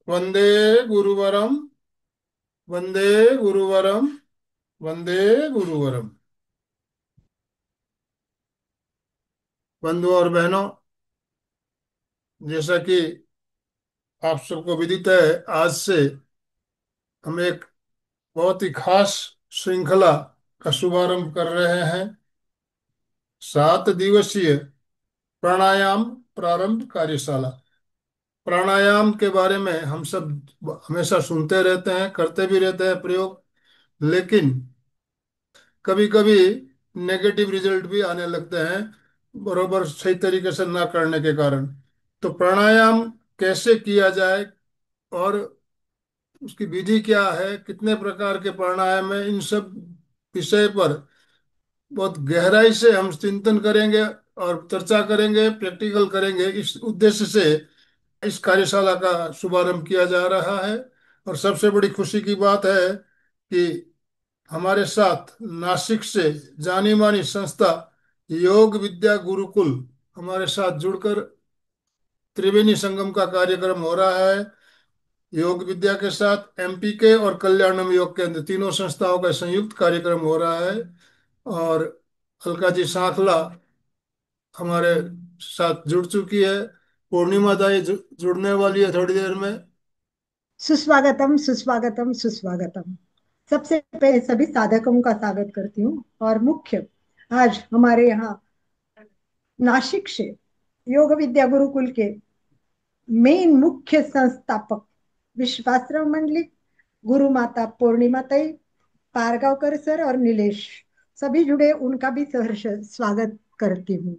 वंदे गुरुवरम। वंदे गुरुवरम। वंदे गुरुवरम। बंधुओं और बहनों, जैसा कि आप सबको विदित है, आज से हम एक बहुत ही खास श्रृंखला का शुभारंभ कर रहे हैं। 7 दिवसीय प्राणायाम प्रारंभ कार्यशाला। प्राणायाम के बारे में हम सब हमेशा सुनते रहते हैं, करते भी रहते हैं प्रयोग, लेकिन कभी कभी नेगेटिव रिजल्ट भी आने लगते हैं, बरोबर सही तरीके से ना करने के कारण। तो प्राणायाम कैसे किया जाए और उसकी विधि क्या है, कितने प्रकार के प्राणायाम है, इन सब विषय पर बहुत गहराई से हम चिंतन करेंगे और चर्चा करेंगे, प्रैक्टिकल करेंगे। इस उद्देश्य से इस कार्यशाला का शुभारंभ किया जा रहा है। और सबसे बड़ी खुशी की बात है कि हमारे साथ नासिक से जानी मानी संस्था योग विद्या गुरुकुल हमारे साथ जुड़कर त्रिवेणी संगम का कार्यक्रम हो रहा है। योग विद्या के साथ एमपीके और कल्याणम योग केंद्र, तीनों संस्थाओं का संयुक्त कार्यक्रम हो रहा है। और अलका जी सांखला हमारे साथ जुड़ चुकी है। पूर्णिमा दाई जुड़ने वाली है थोड़ी देर में। सुस्वागतम सुस्वागतम सुस्वागतम। सबसे पहले सभी साधकों का स्वागत करती हूँ। और मुख्य आज हमारे यहाँ नासिक से योग विद्या गुरुकुल के मेन मुख्य संस्थापक विश्वासराव मंडलिक, गुरु माता पूर्णिमा ताई, पारगांवकर सर और नीलेश सभी जुड़े, उनका भी सहर्ष स्वागत करती हूँ।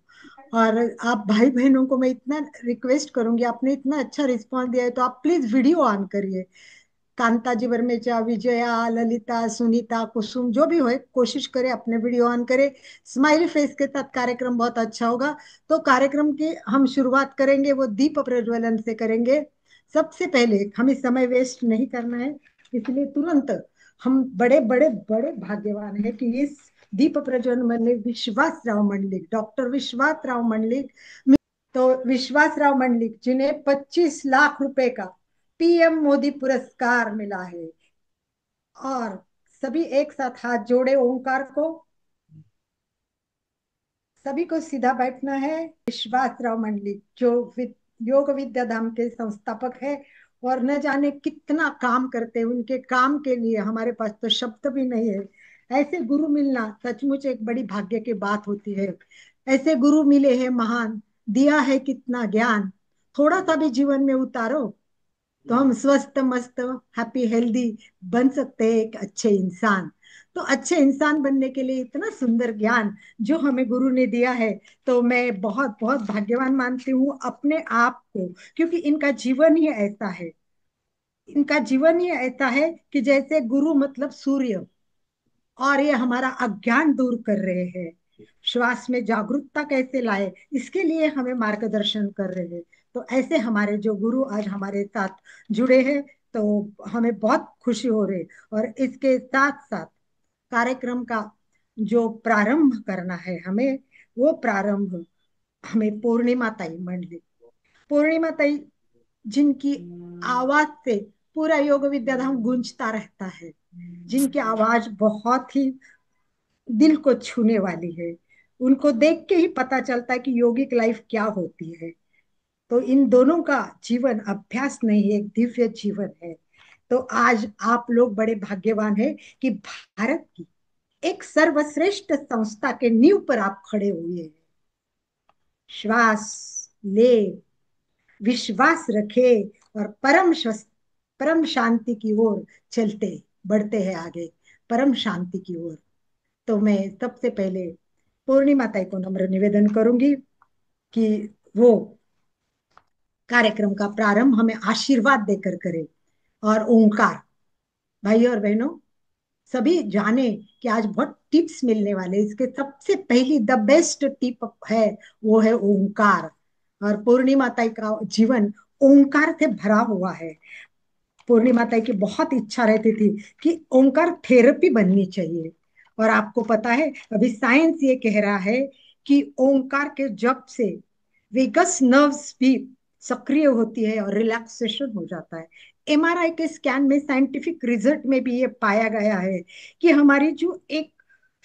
और आप भाई बहनों को मैं इतना रिक्वेस्ट करूंगी, आपने इतना अच्छा रिस्पॉन्स दिया है तो आप प्लीज वीडियो ऑन करिए। कांताजी वर्मेचा, विजया, ललिता, सुनीता, कुसुम जो भी हो, कोशिश करे अपने वीडियो ऑन करे। स्माइली फेस के साथ कार्यक्रम बहुत अच्छा होगा। तो कार्यक्रम की हम शुरुआत करेंगे, वो दीप प्रज्वलन से करेंगे। सबसे पहले हमें समय वेस्ट नहीं करना है, इसलिए तुरंत हम बड़े बड़े बड़े भाग्यवान है कि इस दीप प्रज्वलन मंडलिक विश्वास राव मंडलिक, डॉक्टर विश्वास राव मंडलिक, तो विश्वास राव मंडलिक जिन्हें 25 लाख रुपए का पीएम मोदी पुरस्कार मिला है। और सभी एक साथ हाथ जोड़े ओंकार को, सभी को सीधा बैठना है। विश्वास राव मंडलिक जो योग विद्या धाम के संस्थापक है और न जाने कितना काम करते हैं, उनके काम के लिए हमारे पास तो शब्द भी नहीं है। ऐसे गुरु मिलना सचमुच एक बड़ी भाग्य की बात होती है। ऐसे गुरु मिले हैं महान, दिया है कितना ज्ञान, थोड़ा सा भी जीवन में उतारो तो हम स्वस्थ मस्त हैप्पी हेल्दी बन सकते हैं एक अच्छे इंसान। तो अच्छे इंसान बनने के लिए इतना सुंदर ज्ञान जो हमें गुरु ने दिया है, तो मैं बहुत बहुत भाग्यवान मानती हूँ अपने आप को, क्योंकि इनका जीवन ही ऐसा है। इनका जीवन ही ऐसा है कि जैसे गुरु मतलब सूर्य, और ये हमारा अज्ञान दूर कर रहे हैं। श्वास में जागरूकता कैसे लाए, इसके लिए हमें मार्गदर्शन कर रहे हैं। तो ऐसे हमारे जो गुरु आज हमारे साथ जुड़े हैं, तो हमें बहुत खुशी हो रही। और इसके साथ साथ कार्यक्रम का जो प्रारंभ करना है हमें, वो प्रारंभ हमें पूर्णिमा ताई मंडली, पूर्णिमा ताई जिनकी आवाज से पूरा योग विद्याधाम गूंजता रहता है, जिनकी आवाज बहुत ही दिल को छूने वाली है। उनको देख के ही पता चलता है कि योगिक लाइफ क्या होती है। तो इन दोनों का जीवन अभ्यास नहीं, एक दिव्य जीवन है। तो आज आप लोग बड़े भाग्यवान हैं कि भारत की एक सर्वश्रेष्ठ संस्था के नींव पर आप खड़े हुए हैं। श्वास ले, विश्वास रखे और परम शांति की ओर चलते बढ़ते हैं आगे, परम शांति की ओर। तो मैं सबसे पहले पूर्णिमा ताई को नम्र निवेदन करूंगी कि वो कार्यक्रम का प्रारंभ हमें आशीर्वाद देकर करे। और ओंकार, भाई और बहनों, सभी जाने कि आज बहुत टिप्स मिलने वाले, इसके सबसे पहली द बेस्ट टिप है, वो है ओंकार। और पूर्णिमा ताई का जीवन ओंकार से भरा हुआ है। पूर्णिमा ताई की बहुत इच्छा रहती थी कि ओंकार थेरेपी बननी चाहिए। और आपको पता है अभी साइंस ये कह रहा है कि ओंकार के जप से वेगस नर्व्स भी सक्रिय होती है और रिलैक्सेशन हो जाता है। एमआरआई के स्कैन में, साइंटिफिक रिजल्ट में भी ये पाया गया है कि हमारी जो एक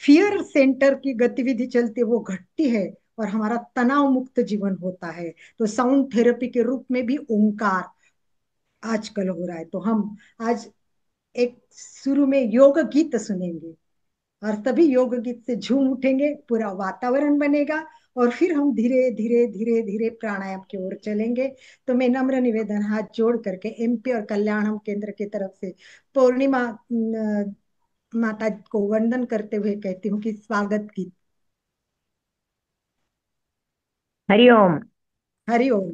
फियर सेंटर की गतिविधि चलती है वो घटती है, और हमारा तनाव मुक्त जीवन होता है। तो साउंड थेरेपी के रूप में भी ओंकार आजकल हो रहा है। तो हम आज एक शुरू में योग गीत सुनेंगे, और तभी योग गीत से झूम उठेंगे, पूरा वातावरण बनेगा, और फिर हम धीरे धीरे धीरे धीरे प्राणायाम की ओर चलेंगे। तो मैं नम्र निवेदन हाथ जोड़ करके एमपी और कल्याणम केंद्र की तरफ से पूर्णिमा माता को वंदन करते हुए कहती हूँ कि स्वागत गीत। हरिओम। हरिओम।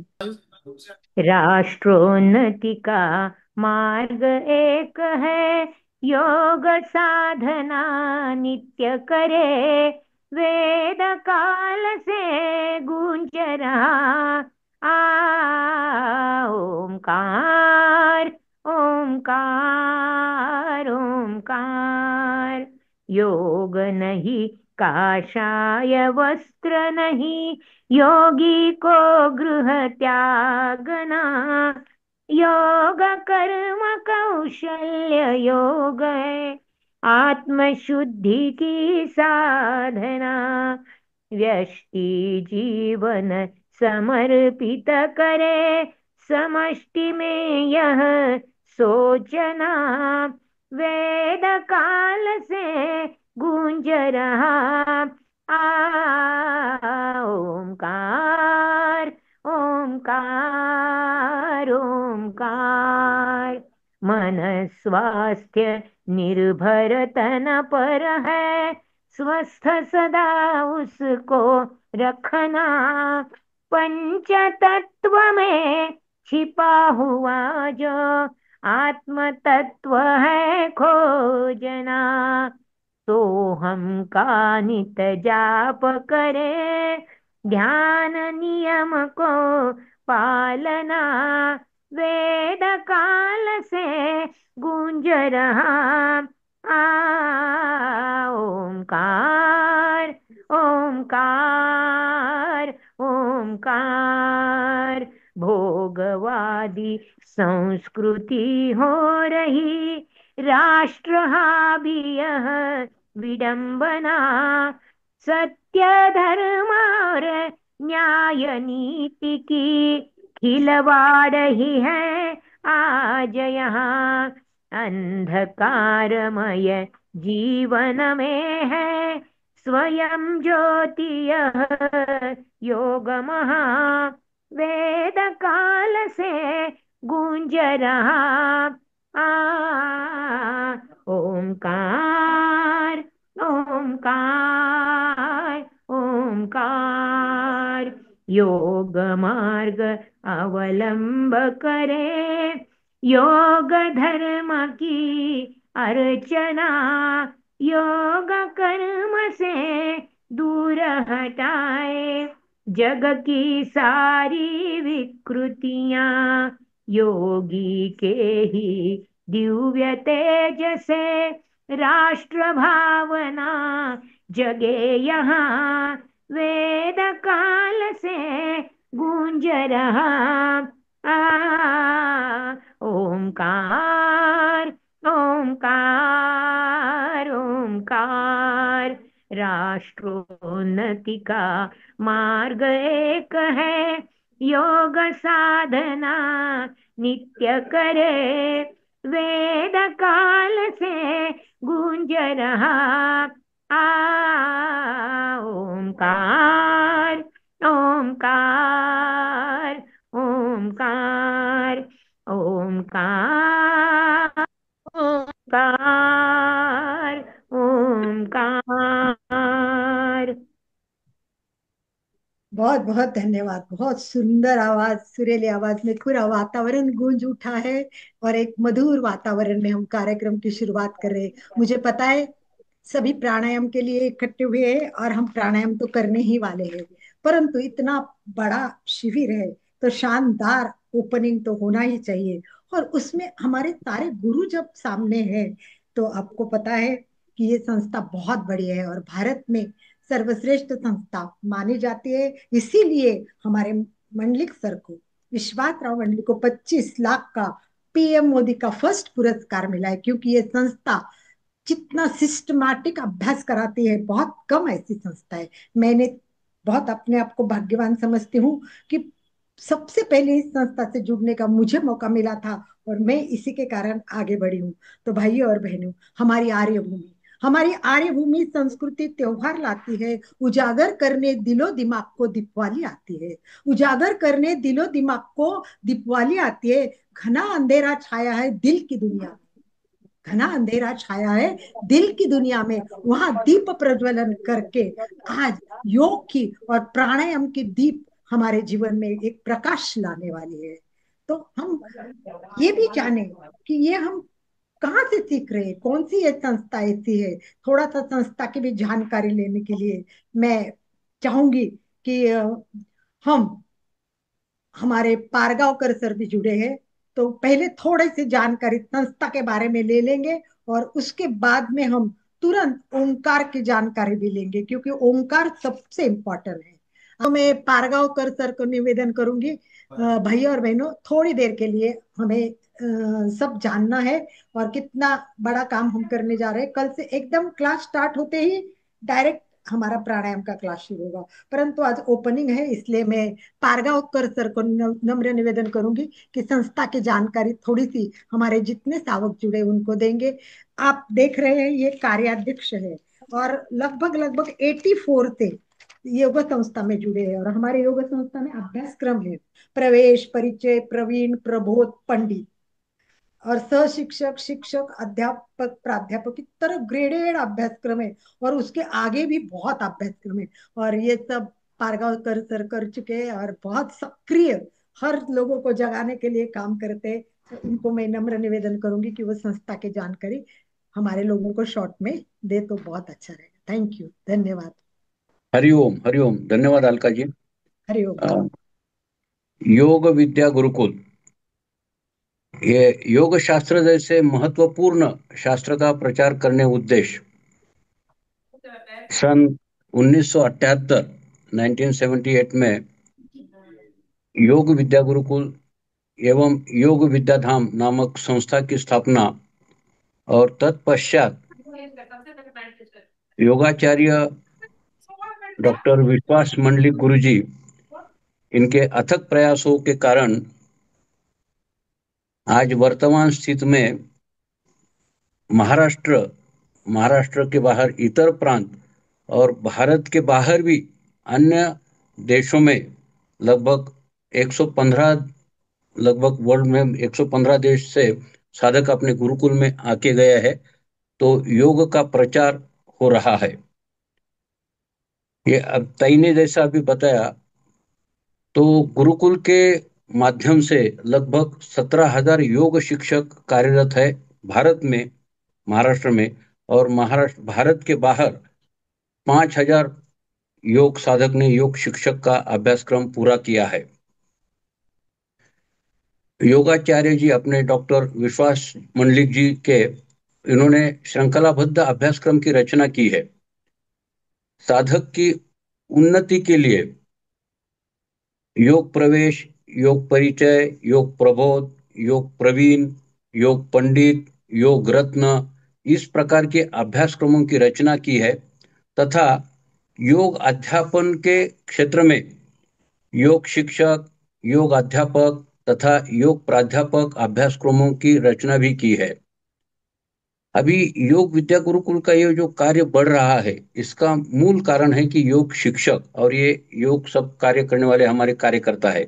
राष्ट्रोन्नति का मार्ग एक है, योग साधना नित्य करे। वेद काल से गूंज रहा ओमकार, ओमकार, ओमकार। योग नहीं, काषाय वस्त्र नहीं, योगी को गृह त्यागना। योग कर्म कौशल्य योग है, आत्म शुद्धि की साधना। व्यष्टि जीवन समर्पित करे, समष्टि में यह सोचना। वेद काल से गूंज रहा ओमकार, ओमकार, ओमकार। मन स्वास्थ्य निर्भर तन पर है, स्वस्थ सदा उसको रखना। पंच तत्व में छिपा हुआ जो आत्म तत्व है खोजना। तो हम का नित जाप करें, ध्यान नियम को पालना। वेद काल से गूंज रहा ओमकार, ओमकार, ओमकार। भोगवादी संस्कृति हो रही, राष्ट्र हावी यह विडंबना। सत्य धर्म और न्याय नीति की खिलवाड़ ही है आज यहाँ। अंधकारमय जीवन में है स्वयं ज्योति यह योग महा। वेद काल से गूंज रहा ओमकार, ओमकार, ओमकार। योग मार्ग अवलंब करे, योग धर्म की अर्चना। योग कर्म से दूर हटाए जग की सारी विकृतियां। योगी के ही दिव्य तेज से राष्ट्र भावना जगे यहाँ। वेद काल से गूंज रहा ओमकार, ओमकार, ओमकार। राष्ट्रोन्नति का मार्ग एक है, योग साधना नित्य करे। वेद काल से गूंज रहा ओमकार, ओमकार, ओमकार, ओमकार, ओमकार, ओमकार। बहुत बहुत धन्यवाद। बहुत सुंदर आवाज, सुरीली आवाज में पूरा वातावरण गूंज उठा है, और एक मधुर वातावरण में हम कार्यक्रम की शुरुआत कर रहे हैं। मुझे पता है सभी प्राणायाम के लिए इकट्ठे हुए हैं, और हम प्राणायाम तो करने ही वाले हैं, परंतु इतना बड़ा शिविर है तो शानदार ओपनिंग तो होना ही चाहिए। और उसमें हमारे सारे गुरु जब सामने हैं, तो आपको पता है कि ये संस्था बहुत बड़ी है और भारत में सर्वश्रेष्ठ संस्था मानी जाती है। इसीलिए हमारे मंडलिक सर को, विश्वास राव मंडलिक को 25 लाख का पीएम मोदी का फर्स्ट पुरस्कार मिला है, क्योंकि ये संस्था जितना सिस्टमैटिक अभ्यास कराती है, बहुत कम ऐसी संस्था है। मैंने बहुत अपने आप को भाग्यवान समझती हूँ कि सबसे पहले इस संस्था से जुड़ने का मुझे मौका मिला था, और मैं इसी के कारण आगे बढ़ी हूँ। तो भाइयों और बहनों, हमारी आर्य भूमि संस्कृति त्योहार लाती है, उजागर करने दिलो दिमाग को दीपावली आती है। उजागर करने दिलो दिमाग को दीपावली आती है। घना अंधेरा छाया है दिल की दुनिया में, घना अंधेरा छाया है दिल की दुनिया में, वहां दीप प्रज्वलन करके आज योग की और प्राणायाम की दीप हमारे जीवन में एक प्रकाश लाने वाली है। तो हम ये भी जाने कि ये हम कहाँ से सीख रहे हैं, कौन सी ये संस्था ऐसी है। थोड़ा सा संस्था की भी जानकारी लेने के लिए मैं चाहूंगी कि हम हमारे पारगांवकर सर भी जुड़े हैं, तो पहले थोड़ी सी जानकारी संस्था के बारे में ले लेंगे, और उसके बाद में हम तुरंत ओंकार की जानकारी भी लेंगे, क्योंकि ओंकार सबसे इम्पोर्टेंट है। तो मैं पारगांवकर सर को निवेदन करूंगी, भैया और बहनों, थोड़ी देर के लिए हमें सब जानना है, और कितना बड़ा काम हम करने जा रहे हैं। कल से एकदम क्लास स्टार्ट होते ही डायरेक्ट हमारा प्राणायाम का क्लास शुरू होगा, परंतु आज ओपनिंग है, इसलिए मैं पारगांवकर सर को नम्र निवेदन करूंगी कि संस्था की जानकारी थोड़ी सी हमारे जितने सावक जुड़े उनको देंगे। आप देख रहे हैं ये कार्याध्यक्ष है, और लगभग लगभग 84 से योग संस्था में जुड़े हैं, और हमारे योग संस्था में अभ्यासक्रम है प्रवेश, परिचय, प्रवीण, प्रबोध, पंडित, और सहशिक्षक, शिक्षक, अध्यापक, प्राध्यापक, इस तरह ग्रेडेड अभ्यासक्रम है, और उसके आगे भी बहुत अभ्यासक्रम है। और ये सब पारगांवकर सर कर चुके हैं, और बहुत सक्रिय हर लोगों को जगाने के लिए काम करते हैं। तो उनको मैं नम्र निवेदन करूंगी कि वो संस्था की जानकारी हमारे लोगों को शॉर्ट में दे तो बहुत अच्छा रहेगा। थैंक यू, धन्यवाद। हरिओम हरिओम, धन्यवाद अलका जी। हरिओम। योग विद्या गुरुकुल, ये योग शास्त्र जैसे महत्वपूर्ण शास्त्र का प्रचार करने उद्देश्य सन 1978 1978 में योग विद्या गुरुकुल एवं योग विद्याधाम नामक संस्था की स्थापना, और तत्पश्चात योगाचार्य डॉक्टर विश्वास मंडलिक गुरुजी, इनके अथक प्रयासों के कारण आज वर्तमान स्थिति में महाराष्ट्र महाराष्ट्र के बाहर इतर प्रांत और भारत के बाहर भी अन्य देशों में लगभग 115 लगभग वर्ल्ड में 115 देश से साधक अपने गुरुकुल में आके गए हैं। तो योग का प्रचार हो रहा है। ये अब तई ने जैसा अभी बताया, तो गुरुकुल के माध्यम से लगभग 17,000 योग शिक्षक कार्यरत है भारत में, महाराष्ट्र में, और महाराष्ट्र भारत के बाहर 5,000 योग साधक ने योग शिक्षक का अभ्यासक्रम पूरा किया है। योगाचार्य जी अपने डॉक्टर विश्वास मंडलिक जी के इन्होंने श्रृंखलाबद्ध अभ्यासक्रम की रचना की है। साधक की उन्नति के लिए योग प्रवेश, योग परिचय, योग प्रबोध, योग प्रवीण, योग पंडित, योग रत्न, इस प्रकार के अभ्यासक्रमों की रचना की है, तथा योग अध्यापन के क्षेत्र में योग शिक्षक, योग अध्यापक तथा योग प्राध्यापक अभ्यासक्रमों की रचना भी की है। अभी योग विद्या गुरुकुल का ये जो कार्य बढ़ रहा है, इसका मूल कारण है कि योग शिक्षक और ये योग सब कार्य करने वाले हमारे कार्यकर्ता है।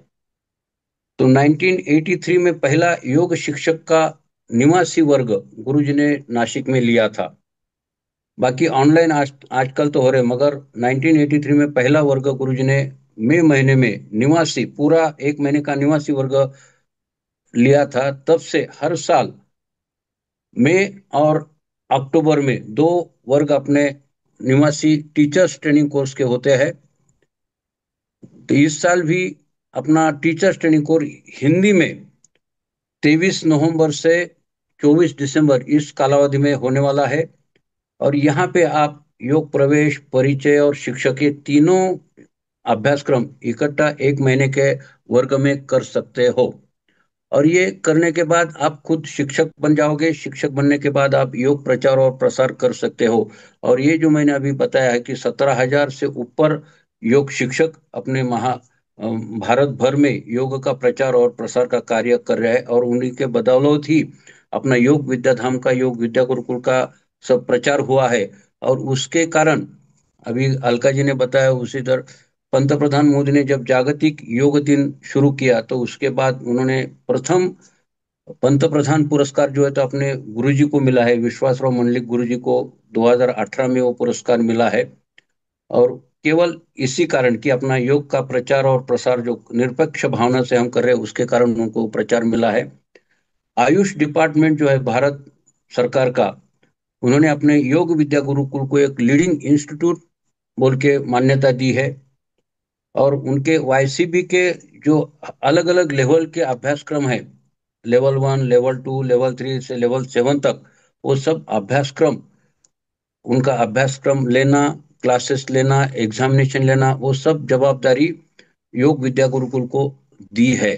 तो 1983 में पहला योग शिक्षक का निवासी वर्ग गुरुजी ने नासिक में लिया था। बाकी ऑनलाइन आजकल तो हो रहे, मगर 1983 में पहला वर्ग गुरुजी ने मई महीने में निवासी, पूरा 1 महीने का निवासी वर्ग लिया था। तब से हर साल मई और अक्टूबर में 2 वर्ग अपने निवासी टीचर्स ट्रेनिंग कोर्स के होते हैं। तो इस साल भी अपना टीचर्स ट्रेनिंग कोर्स हिंदी में 23 नवंबर से 24 दिसंबर इस कालावधि में होने वाला है, और यहाँ पे आप योग प्रवेश, परिचय और शिक्षक के तीनों अभ्यासक्रम इकट्ठा 1 महीने के वर्ग में कर सकते हो। और ये करने के बाद आप खुद शिक्षक बन जाओगे। शिक्षक बनने के बाद आप योग प्रचार और प्रसार कर सकते हो। और ये जो मैंने अभी बताया है कि 17,000 से ऊपर योग शिक्षक अपने भारत भर में योग का प्रचार और प्रसार का कार्य कर रहे हैं, और उन्हीं के बदौलत ही अपना योग विद्याधाम का, योग विद्या गुरुकुल का सब प्रचार हुआ है। और उसके कारण अभी अलका जी ने बताया उसी तरह पंतप्रधान मोदी ने जब जागतिक योग दिन शुरू किया तो उसके बाद उन्होंने प्रथम पंतप्रधान पुरस्कार जो है तो अपने गुरुजी को मिला है, विश्वासराव मंडलिक गुरुजी को 2018 में वो पुरस्कार मिला है। और केवल इसी कारण कि अपना योग का प्रचार और प्रसार जो निरपेक्ष भावना से हम कर रहे हैं उसके कारण उनको प्रचार मिला है। आयुष डिपार्टमेंट जो है भारत सरकार का, उन्होंने अपने योग विद्या गुरुकुल को एक लीडिंग इंस्टीट्यूट बोल के मान्यता दी है। और उनके वाईसीबी के जो अलग अलग लेवल के अभ्यासक्रम है, लेवल 1, लेवल 2, लेवल 3 से लेवल 7 तक, वो सब अभ्यासक्रम, उनका अभ्यासक्रम लेना, क्लासेस लेना, एग्जामिनेशन लेना, वो सब जवाबदारी योग विद्या गुरुकुल को दी है।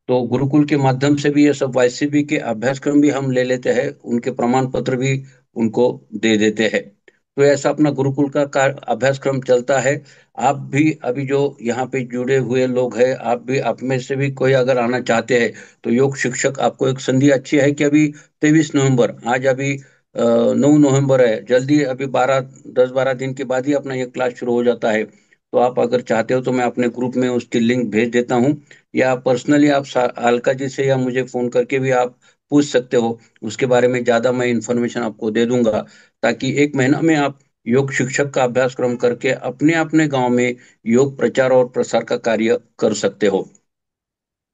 तो गुरुकुल के माध्यम से भी ये सब वाईसीबी के अभ्यासक्रम भी हम ले लेते हैं, उनके प्रमाण पत्र भी उनको दे देते हैं। तो ऐसा अपना गुरुकुल का अभ्यासक्रम चलता है। आप भी अभी जो यहाँ पे जुड़े हुए लोग हैं, आप में से भी कोई अगर आना चाहते हैं तो योग शिक्षक, आपको एक संधि अच्छी है कि अभी 23 नवंबर, आज अभी 9 नवंबर है, जल्दी अभी 10-12 दिन के बाद ही अपना ये क्लास शुरू हो जाता है। तो आप अगर चाहते हो तो मैं अपने ग्रुप में उसकी लिंक भेज देता हूँ, या पर्सनली आप अलका जी से या मुझे फोन करके भी आप पूछ सकते हो। उसके बारे में ज्यादा मैं इंफॉर्मेशन आपको दे दूंगा, ताकि 1 महीना में आप योग शिक्षक का अभ्यासक्रम करके अपने अपने गांव में योग प्रचार और प्रसार का कार्य कर सकते हो।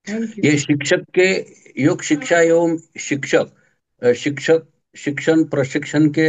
Thank you. ये शिक्षक के योग शिक्षा एवं शिक्षक शिक्षक शिक्षण प्रशिक्षण के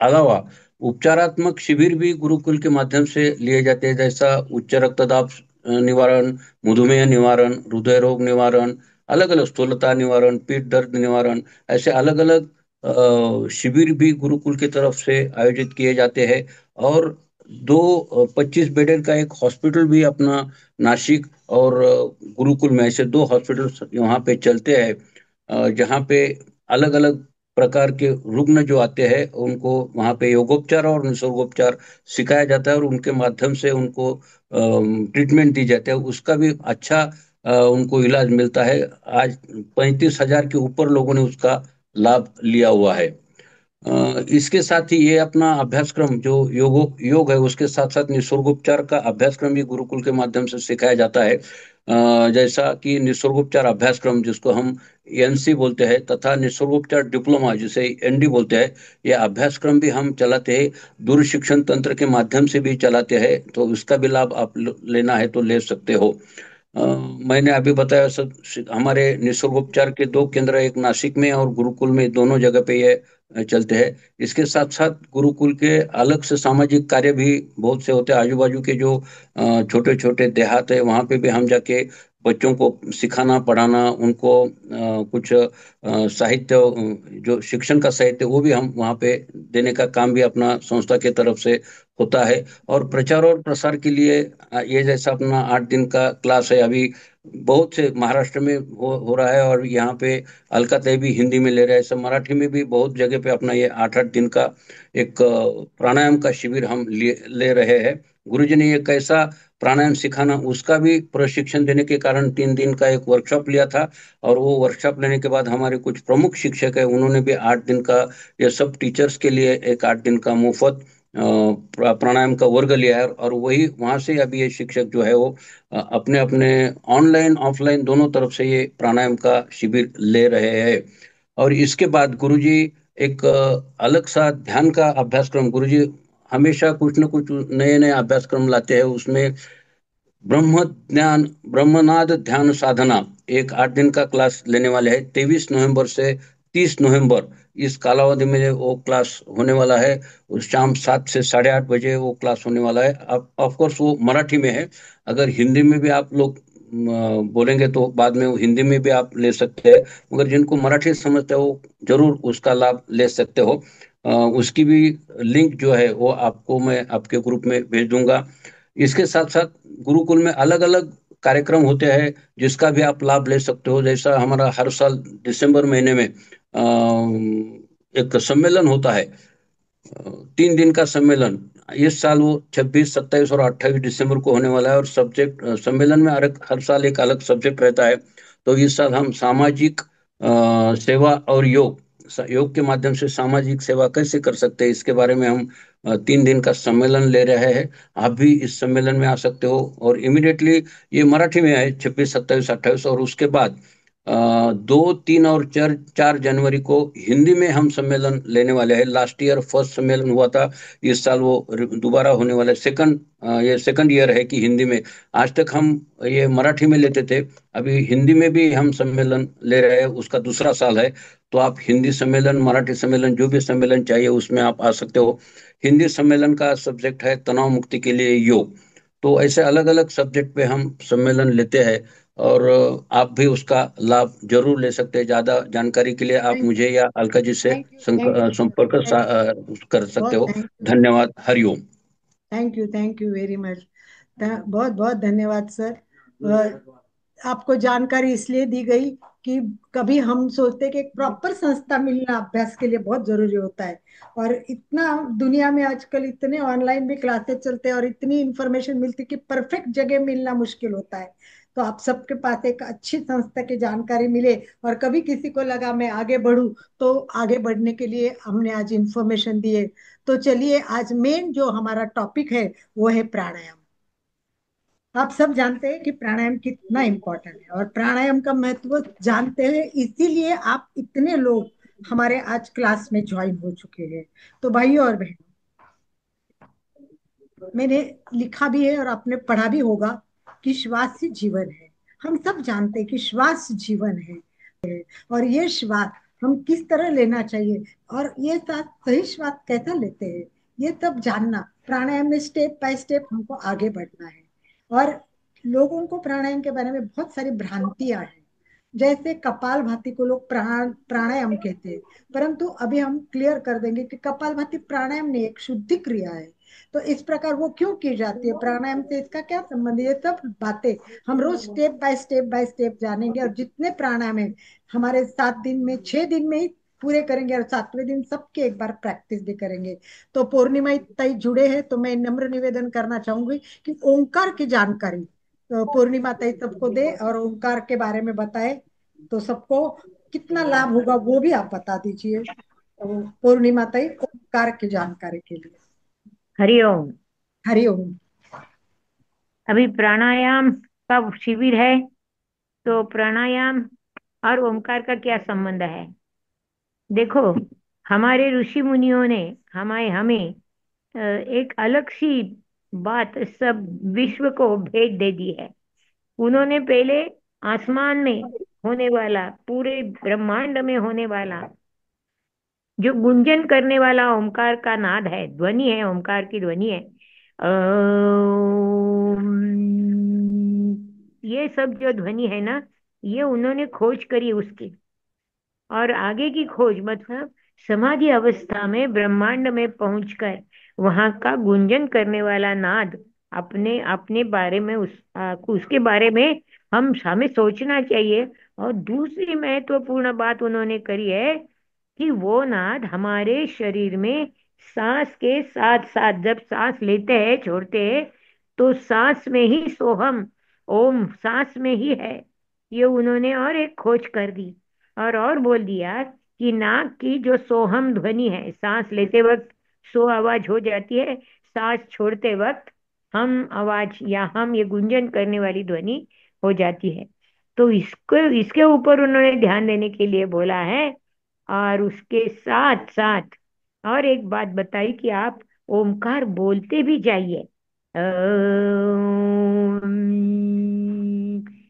अलावा उपचारात्मक शिविर भी गुरुकुल के माध्यम से लिए जाते हैं, जैसा उच्च रक्तदाब निवारण, मधुमेह निवारण, हृदय रोग निवारण, अलग अलग स्थूलता निवारण, पीठ दर्द निवारण, ऐसे अलग अलग शिविर भी गुरुकुल की तरफ से आयोजित किए जाते हैं। और 25 बेडेड का एक हॉस्पिटल भी अपना नासिक और गुरुकुल में, ऐसे 2 हॉस्पिटल यहाँ पे चलते हैं, जहाँ पे अलग अलग प्रकार के रुग्ण जो आते हैं उनको वहाँ पे योगोपचार और निसर्गोपचार सिखाया जाता है, और उनके माध्यम से उनको ट्रीटमेंट दी जाती है। उसका भी अच्छा उनको इलाज मिलता है। आज 35,000 के ऊपर लोगों ने उसका लाभ लिया हुआ है। इसके साथ ही ये अपना अभ्यासक्रम जो योग है, उसके साथ साथ निसर्गोपचार का अभ्यासक्रम भी गुरुकुल के माध्यम से सिखाया जाता है। जैसा कि निसर्गोपचार अभ्यासक्रम जिसको हम एनसी बोलते हैं, तथा निसर्गोपचार डिप्लोमा जिसे एनडी बोलते हैं, ये अभ्यासक्रम भी हम चलाते हैं, दूर शिक्षण तंत्र के माध्यम से भी चलाते हैं। तो उसका भी लाभ आप लेना है तो ले सकते हो। मैंने अभी बताया सब हमारे निसर्गोपचार के 2 केंद्र, एक नासिक में और गुरुकुल में, दोनों जगह पे ये चलते हैं। इसके साथ साथ गुरुकुल के अलग से सामाजिक कार्य भी बहुत से होते हैं। आजू बाजू के जो छोटे छोटे देहात है वहाँ पे भी हम जाके बच्चों को सिखाना, पढ़ाना, उनको कुछ साहित्य, जो शिक्षण का साहित्य, वो भी हम वहाँ पे देने का काम भी अपना संस्था के तरफ से होता है। और प्रचार और प्रसार के लिए ये जैसा अपना 8 दिन का क्लास है, अभी बहुत से महाराष्ट्र में हो रहा है, और यहाँ पे अलकातय भी हिंदी में ले रहे हैं, सब मराठी में भी बहुत जगह पे अपना ये 8-8 दिन का एक प्राणायाम का शिविर हम ले रहे हैं। गुरुजी ने ये कैसा प्राणायाम सिखाना, उसका भी प्रशिक्षण देने के कारण 3 दिन का एक वर्कशॉप लिया था। और वो वर्कशॉप लेने के बाद हमारे कुछ प्रमुख शिक्षक है, उन्होंने भी 8 दिन का, ये सब टीचर्स के लिए एक 8 दिन का मुफ्त प्राणायाम का वर्ग लिया है। और वही वहां से अभी ये शिक्षक जो है वो अपने अपने ऑनलाइन ऑफलाइन दोनों तरफ से ये प्राणायाम का शिविर ले रहे हैं। और इसके बाद गुरुजी एक अलग सा ध्यान का अभ्यासक्रम, गुरुजी हमेशा कुछ न कुछ नए नए अभ्यासक्रम लाते हैं। उसमें ब्रह्म ज्ञान ब्रह्मनाद ध्यान साधना एक 8 दिन का क्लास लेने वाले हैं, 23 नवंबर से 30 नवंबर, इस कालावधि में वो क्लास होने वाला है। उस शाम 7 से 8:30 बजे वो क्लास होने वाला है। अब ऑफ कोर्स वो मराठी में है, अगर हिंदी में भी आप लोग बोलेंगे तो बाद में वो हिंदी में भी आप ले सकते हैं, मगर जिनको मराठी समझते हो वो जरूर उसका लाभ ले सकते हो। उसकी भी लिंक जो है वो आपको मैं आपके ग्रुप में भेज दूंगा। इसके साथ साथ गुरुकुल में अलग अलग कार्यक्रम होते हैं जिसका भी आप लाभ ले सकते हो। जैसा हमारा हर साल दिसंबर महीने में एक सम्मेलन होता है, 3 दिन का सम्मेलन। इस साल वो 26, 27 और 28 दिसंबर को होने वाला है, और सब्जेक्ट सम्मेलन में हर साल एक अलग सब्जेक्ट रहता है। तो इस साल हम सामाजिक सेवा और योग के माध्यम से सामाजिक सेवा कैसे कर सकते हैं, इसके बारे में हम 3 दिन का सम्मेलन ले रहे हैं। आप भी इस सम्मेलन में आ सकते हो। और इमिडिएटली ये मराठी में है, 26, 27, 28, और उसके बाद 2, 3 और 4 जनवरी को हिंदी में हम सम्मेलन लेने वाले हैं। लास्ट ईयर फर्स्ट सम्मेलन हुआ था, इस साल वो दोबारा होने वाला है। ये सेकंड ईयर है कि हिंदी में। आज तक हम ये मराठी में लेते थे, अभी हिंदी में भी हम सम्मेलन ले रहे हैं, उसका दूसरा साल है। तो आप हिंदी सम्मेलन, मराठी सम्मेलन, जो भी सम्मेलन चाहिए उसमें आप आ सकते हो। हिंदी सम्मेलन का सब्जेक्ट है तनाव मुक्ति के लिए योग। तो ऐसे अलग अलग सब्जेक्ट पे हम सम्मेलन लेते हैं, और आप भी उसका लाभ जरूर ले सकते हैं। ज्यादा जानकारी के लिए आप थैंक मुझे या अलका जी से थैंक यू थैंक यू संपर्क थैंक कर सकते बहुत हो। थैंक यू धन्यवाद। Hariom. Thank you very much. बहुत बहुत धन्यवाद सर। आपको जानकारी इसलिए दी गई कि कभी हम सोचते कि एक प्रॉपर संस्था मिलना अभ्यास के लिए बहुत जरूरी होता है। और इतना दुनिया में आजकल इतने ऑनलाइन भी क्लासेस चलते हैं और इतनी इंफॉर्मेशन मिलती है कि परफेक्ट जगह मिलना मुश्किल होता है। तो आप सबके पास एक अच्छी संस्था की जानकारी मिले, और कभी किसी को लगा मैं आगे बढ़ूं, तो आगे बढ़ने के लिए हमने आज इंफॉर्मेशन दी है। तो चलिए, आज मेन जो हमारा टॉपिक है वो है प्राणायाम। आप सब जानते हैं कि प्राणायाम कितना इम्पोर्टेंट है, और प्राणायाम का महत्व जानते हैं, इसीलिए आप इतने लोग हमारे आज क्लास में ज्वाइन हो चुके हैं। तो भाइयों और बहनों, मैंने लिखा भी है और आपने पढ़ा भी होगा कि श्वास ही जीवन है। हम सब जानते हैं कि श्वास जीवन है, और ये श्वास हम किस तरह लेना चाहिए, और ये साथ सही श्वास कैसा लेते हैं, ये सब जानना प्राणायाम में स्टेप बाय स्टेप हमको आगे बढ़ना है। और लोगों को प्राणायाम के बारे में बहुत सारी भ्रांतियां हैं। जैसे कपालभाति को लोग प्राणायाम कहते हैं, परंतु अभी हम क्लियर कर देंगे कि कपालभाति प्राणायाम नहीं, एक शुद्धि क्रिया है। तो इस प्रकार वो क्यों की जाती है, प्राणायाम से इसका क्या संबंध है, ये सब बातें हम रोज स्टेप बाय स्टेप जानेंगे। और जितने प्राणायाम है हमारे 7 दिन में, 6 दिन में ही पूरे करेंगे, और 7वें दिन सबके एक बार प्रैक्टिस भी करेंगे। तो पूर्णिमा तई जुड़े हैं, तो मैं नम्र निवेदन करना चाहूंगी कि ओंकार की जानकारी पूर्णिमा तई सबको दे, और ओंकार के बारे में बताए, तो सबको कितना लाभ होगा वो भी आप बता दीजिए। तो पूर्णिमा तई ओंकार की जानकारी के लिए। हरिओम। हरिओम। अभी प्राणायाम का शिविर है, तो प्राणायाम और ओमकार का क्या संबंध है? देखो, हमारे ऋषि मुनियों ने हमें हमें एक अलग सी बात सब विश्व को भेंट दे दी है। उन्होंने पहले आसमान में होने वाला, पूरे ब्रह्मांड में होने वाला जो गुंजन करने वाला ओमकार का नाद है, ध्वनि है, ओमकार की ध्वनि है, ये सब जो ध्वनि है ना, ये उन्होंने खोज करी उसकी। और आगे की खोज मतलब समाधि अवस्था में ब्रह्मांड में पहुंचकर वहां का गुंजन करने वाला नाद, अपने अपने बारे में उसके बारे में हमें सोचना चाहिए। और दूसरी महत्वपूर्ण बात उन्होंने करी है कि वो नाद हमारे शरीर में सांस के साथ साथ, जब सांस लेते हैं छोड़ते हैं, तो सांस में ही सोहम, ओम सांस में ही है। ये उन्होंने और एक खोज कर दी, और बोल दिया कि नाक की जो सोहम ध्वनि है, सांस लेते वक्त सो आवाज हो जाती है, सांस छोड़ते वक्त हम आवाज या हम ये गुंजन करने वाली ध्वनि हो जाती है। तो इसको इसके ऊपर उन्होंने ध्यान देने के लिए बोला है। और उसके साथ साथ और एक बात बताई कि आप ओमकार बोलते भी जाइए।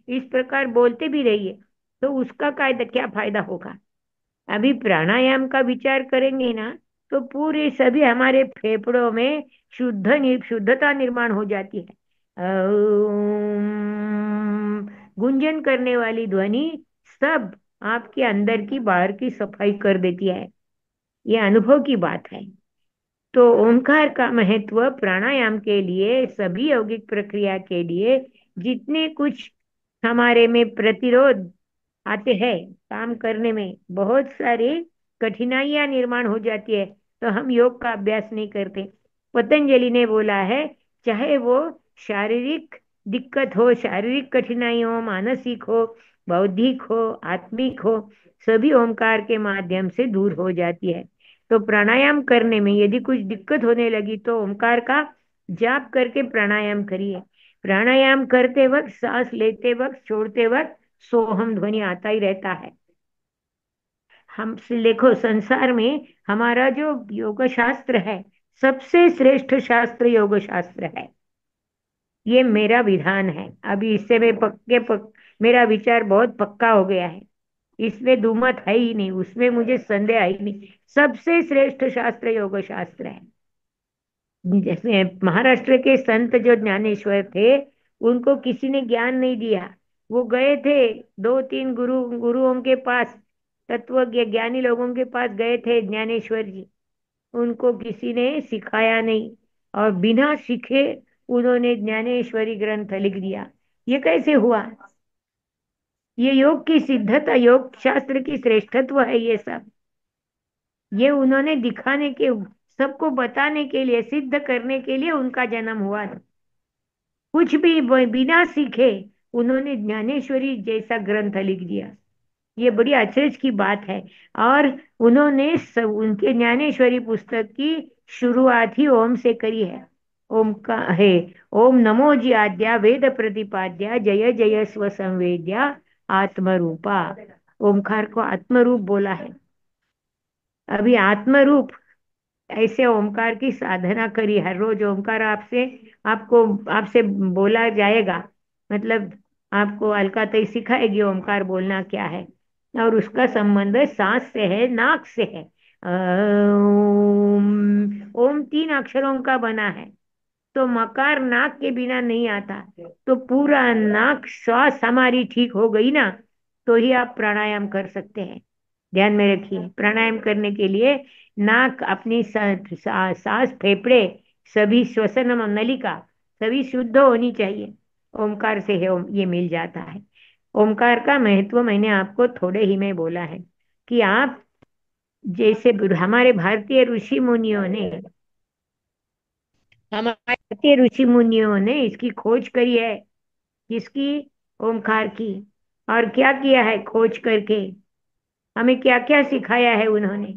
इस प्रकार बोलते भी रहिए, तो उसका क्या फायदा होगा? अभी प्राणायाम का विचार करेंगे ना, तो पूरे सभी हमारे फेफड़ों में शुद्धता निर्माण हो जाती है। गुंजन करने वाली ध्वनि सब आपके अंदर की बाहर की सफाई कर देती है। ये अनुभव की बात है। तो ओंकार का महत्व प्राणायाम के लिए, सभी यौगिक प्रक्रिया के लिए जितने कुछ हमारे में प्रतिरोध आते हैं काम करने में, बहुत सारी कठिनाइयां निर्माण हो जाती है, तो हम योग का अभ्यास नहीं करते। पतंजलि ने बोला है, चाहे वो शारीरिक दिक्कत हो, शारीरिक कठिनाई हो, मानसिक हो, बौद्धिक हो, आत्मिक हो, सभी ओमकार के माध्यम से दूर हो जाती है। तो प्राणायाम करने में यदि कुछ दिक्कत होने लगी तो ओमकार का जाप करके प्राणायाम करिए। प्राणायाम करते वक्त, सांस लेते वक्त, छोड़ते वक्त सोहम ध्वनि आता ही रहता है। हम देखो, संसार में हमारा जो योग शास्त्र है, सबसे श्रेष्ठ शास्त्र योग शास्त्र है। ये मेरा विधान है। अभी इससे मैं मेरा विचार बहुत पक्का हो गया है। इसमें दुमत है ही नहीं, उसमें मुझे संदेह है ही नहीं। सबसे श्रेष्ठ शास्त्र योग शास्त्र है। जैसे महाराष्ट्र के संत जो ज्ञानेश्वर थे, उनको किसी ने ज्ञान नहीं दिया। वो गए थे दो तीन गुरुओं के पास, ज्ञानी लोगों के पास गए थे ज्ञानेश्वर जी। उनको किसी ने सिखाया नहीं, और बिना सीखे उन्होंने ज्ञानेश्वरी ग्रंथ लिख दिया। ये कैसे हुआ? ये योग की सिद्धता, योग शास्त्र की श्रेष्ठत्व है ये सब। ये उन्होंने दिखाने के, सबको बताने के लिए, सिद्ध करने के लिए उनका जन्म हुआ। कुछ भी बिना सीखे उन्होंने ज्ञानेश्वरी जैसा ग्रंथ लिख दिया। ये बड़ी आश्चर्य की बात है। और उन्होंने उनके ज्ञानेश्वरी पुस्तक की शुरुआत ही ओम से करी है। ओम का है, ओम नमो जी आद्या वेद प्रतिपाद्या जय जय स्व संवेद्या आत्मरूपा। ओमकार को आत्मरूप बोला है। अभी आत्मरूप ऐसे ओमकार की साधना करी। हर रोज ओमकार आपसे बोला जाएगा। मतलब आपको अलकातई सिखाएगी ओमकार बोलना क्या है। और उसका संबंध सांस से है, नाक से है। ओम 3 अक्षरों का बना है, तो मकार नाक के बिना नहीं आता। तो पूरा नाक श्वास हमारी ठीक हो गई ना, तो ही आप प्राणायाम कर सकते हैं। ध्यान में रखिए, प्राणायाम करने के लिए नाक, अपनी सांस, फेफड़े, सभी श्वसन नलिका सभी शुद्ध होनी चाहिए। ओमकार से है ये मिल जाता है। ओमकार का महत्व मैंने आपको थोड़े ही में बोला है, कि आप जैसे हमारे भारतीय ऋषि मुनियों ने हमारे भारतीय ऋषि मुनियों ने इसकी खोज करी है। किसकी? ओमकार की। और क्या किया है खोज करके? हमें क्या क्या सिखाया है उन्होंने,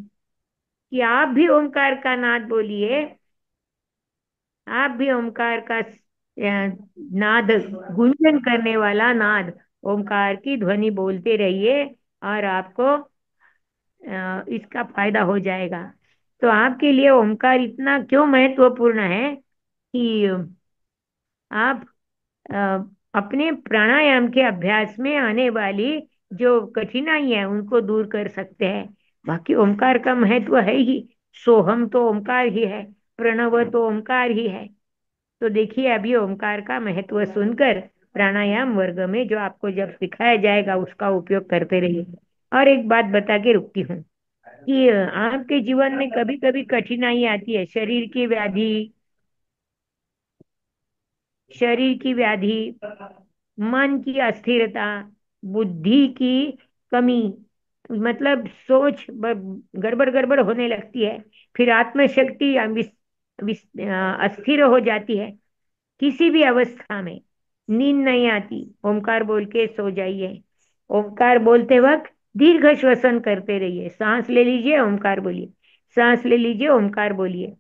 कि आप भी ओमकार का नाद बोलिए। आप भी ओमकार का नाद, गुंजन करने वाला नाद, ओमकार की ध्वनि बोलते रहिए, और आपको इसका फायदा हो जाएगा। तो आपके लिए ओमकार इतना क्यों महत्वपूर्ण है कि आप अ, अपने प्राणायाम के अभ्यास में आने वाली जो कठिनाई है उनको दूर कर सकते हैं। बाकी ओमकार का महत्व है ही। सोहम तो ओमकार ही है, प्रणव तो ओमकार ही है। तो देखिए, अभी ओमकार का महत्व सुनकर प्राणायाम वर्ग में जो आपको जब सिखाया जाएगा उसका उपयोग करते रहिए। और एक बात बता के रुकती हूँ, कि आपके जीवन में कभी कभी कठिनाई आती है। शरीर की व्याधि, मन की अस्थिरता, बुद्धि की कमी, मतलब सोच गड़बड़ गड़बड़ होने लगती है। फिर आत्मशक्ति अस्थिर हो जाती है। किसी भी अवस्था में नींद नहीं आती, ओमकार बोल के सो जाइए। ओमकार बोलते वक्त दीर्घ श्वसन करते रहिए। सांस ले लीजिए, ओमकार बोलिए। सांस ले लीजिए, ओमकार बोलिए।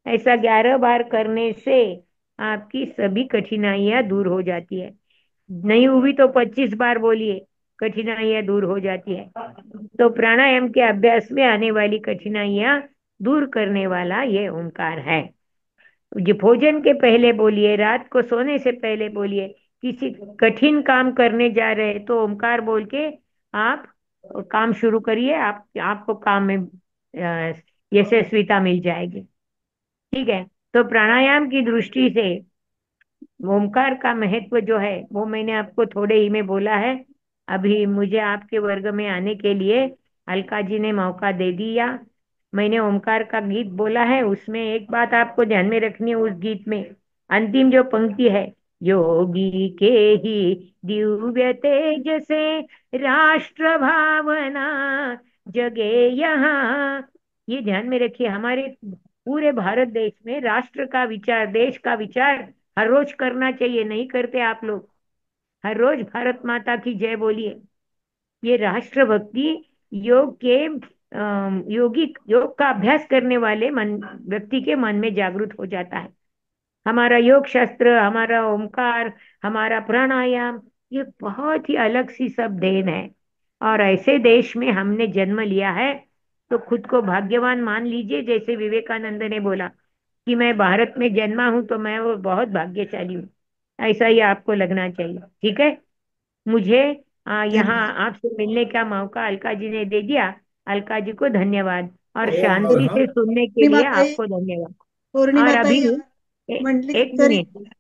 ऐसा 11 बार करने से आपकी सभी कठिनाइयां दूर हो जाती है। नहीं हुई तो 25 बार बोलिए, कठिनाइयां दूर हो जाती है। तो प्राणायाम के अभ्यास में आने वाली कठिनाइयां दूर करने वाला ये ओंकार है। ये भोजन के पहले बोलिए, रात को सोने से पहले बोलिए। किसी कठिन काम करने जा रहे हैं तो ओंकार बोल के आप काम शुरू करिए। आपको काम में यशस्विता मिल जाएगी। ठीक है। तो प्राणायाम की दृष्टि से ओमकार का महत्व जो है वो मैंने आपको थोड़े ही में बोला है। अभी मुझे आपके वर्ग में आने के लिए अलका जी ने मौका दे दिया। मैंने ओमकार का गीत बोला है, उसमें एक बात आपको ध्यान में रखनी है। उस गीत में अंतिम जो पंक्ति है, योगी के ही दिव्य तेज से राष्ट्र भावना जगे यहाँ। ये ध्यान में रखिए, हमारे पूरे भारत देश में राष्ट्र का विचार, देश का विचार हर रोज करना चाहिए। नहीं करते आप लोग? हर रोज भारत माता की जय बोलिए। ये राष्ट्र भक्ति योग के योगी योग का अभ्यास करने वाले मन व्यक्ति के मन में जागृत हो जाता है। हमारा योग शास्त्र, हमारा ओमकार, हमारा प्राणायाम, ये बहुत ही अलग सी सब देन है। और ऐसे देश में हमने जन्म लिया है तो खुद को भाग्यवान मान लीजिए। जैसे विवेकानंद ने बोला कि मैं भारत में जन्मा हूं तो मैं वो बहुत भाग्यशाली हूँ। ऐसा ही आपको लगना चाहिए। ठीक है। मुझे यहाँ धन्यवाद। आपसे मिलने का मौका अलका जी ने दे दिया। अलका जी को धन्यवाद, और ओम शांति अरहम। से सुनने के पूर्णिमा लिए ताई, आपको धन्यवाद। और पूर्णिमा अभी ताई और ए, मंडली एक सॉरी। मिनट,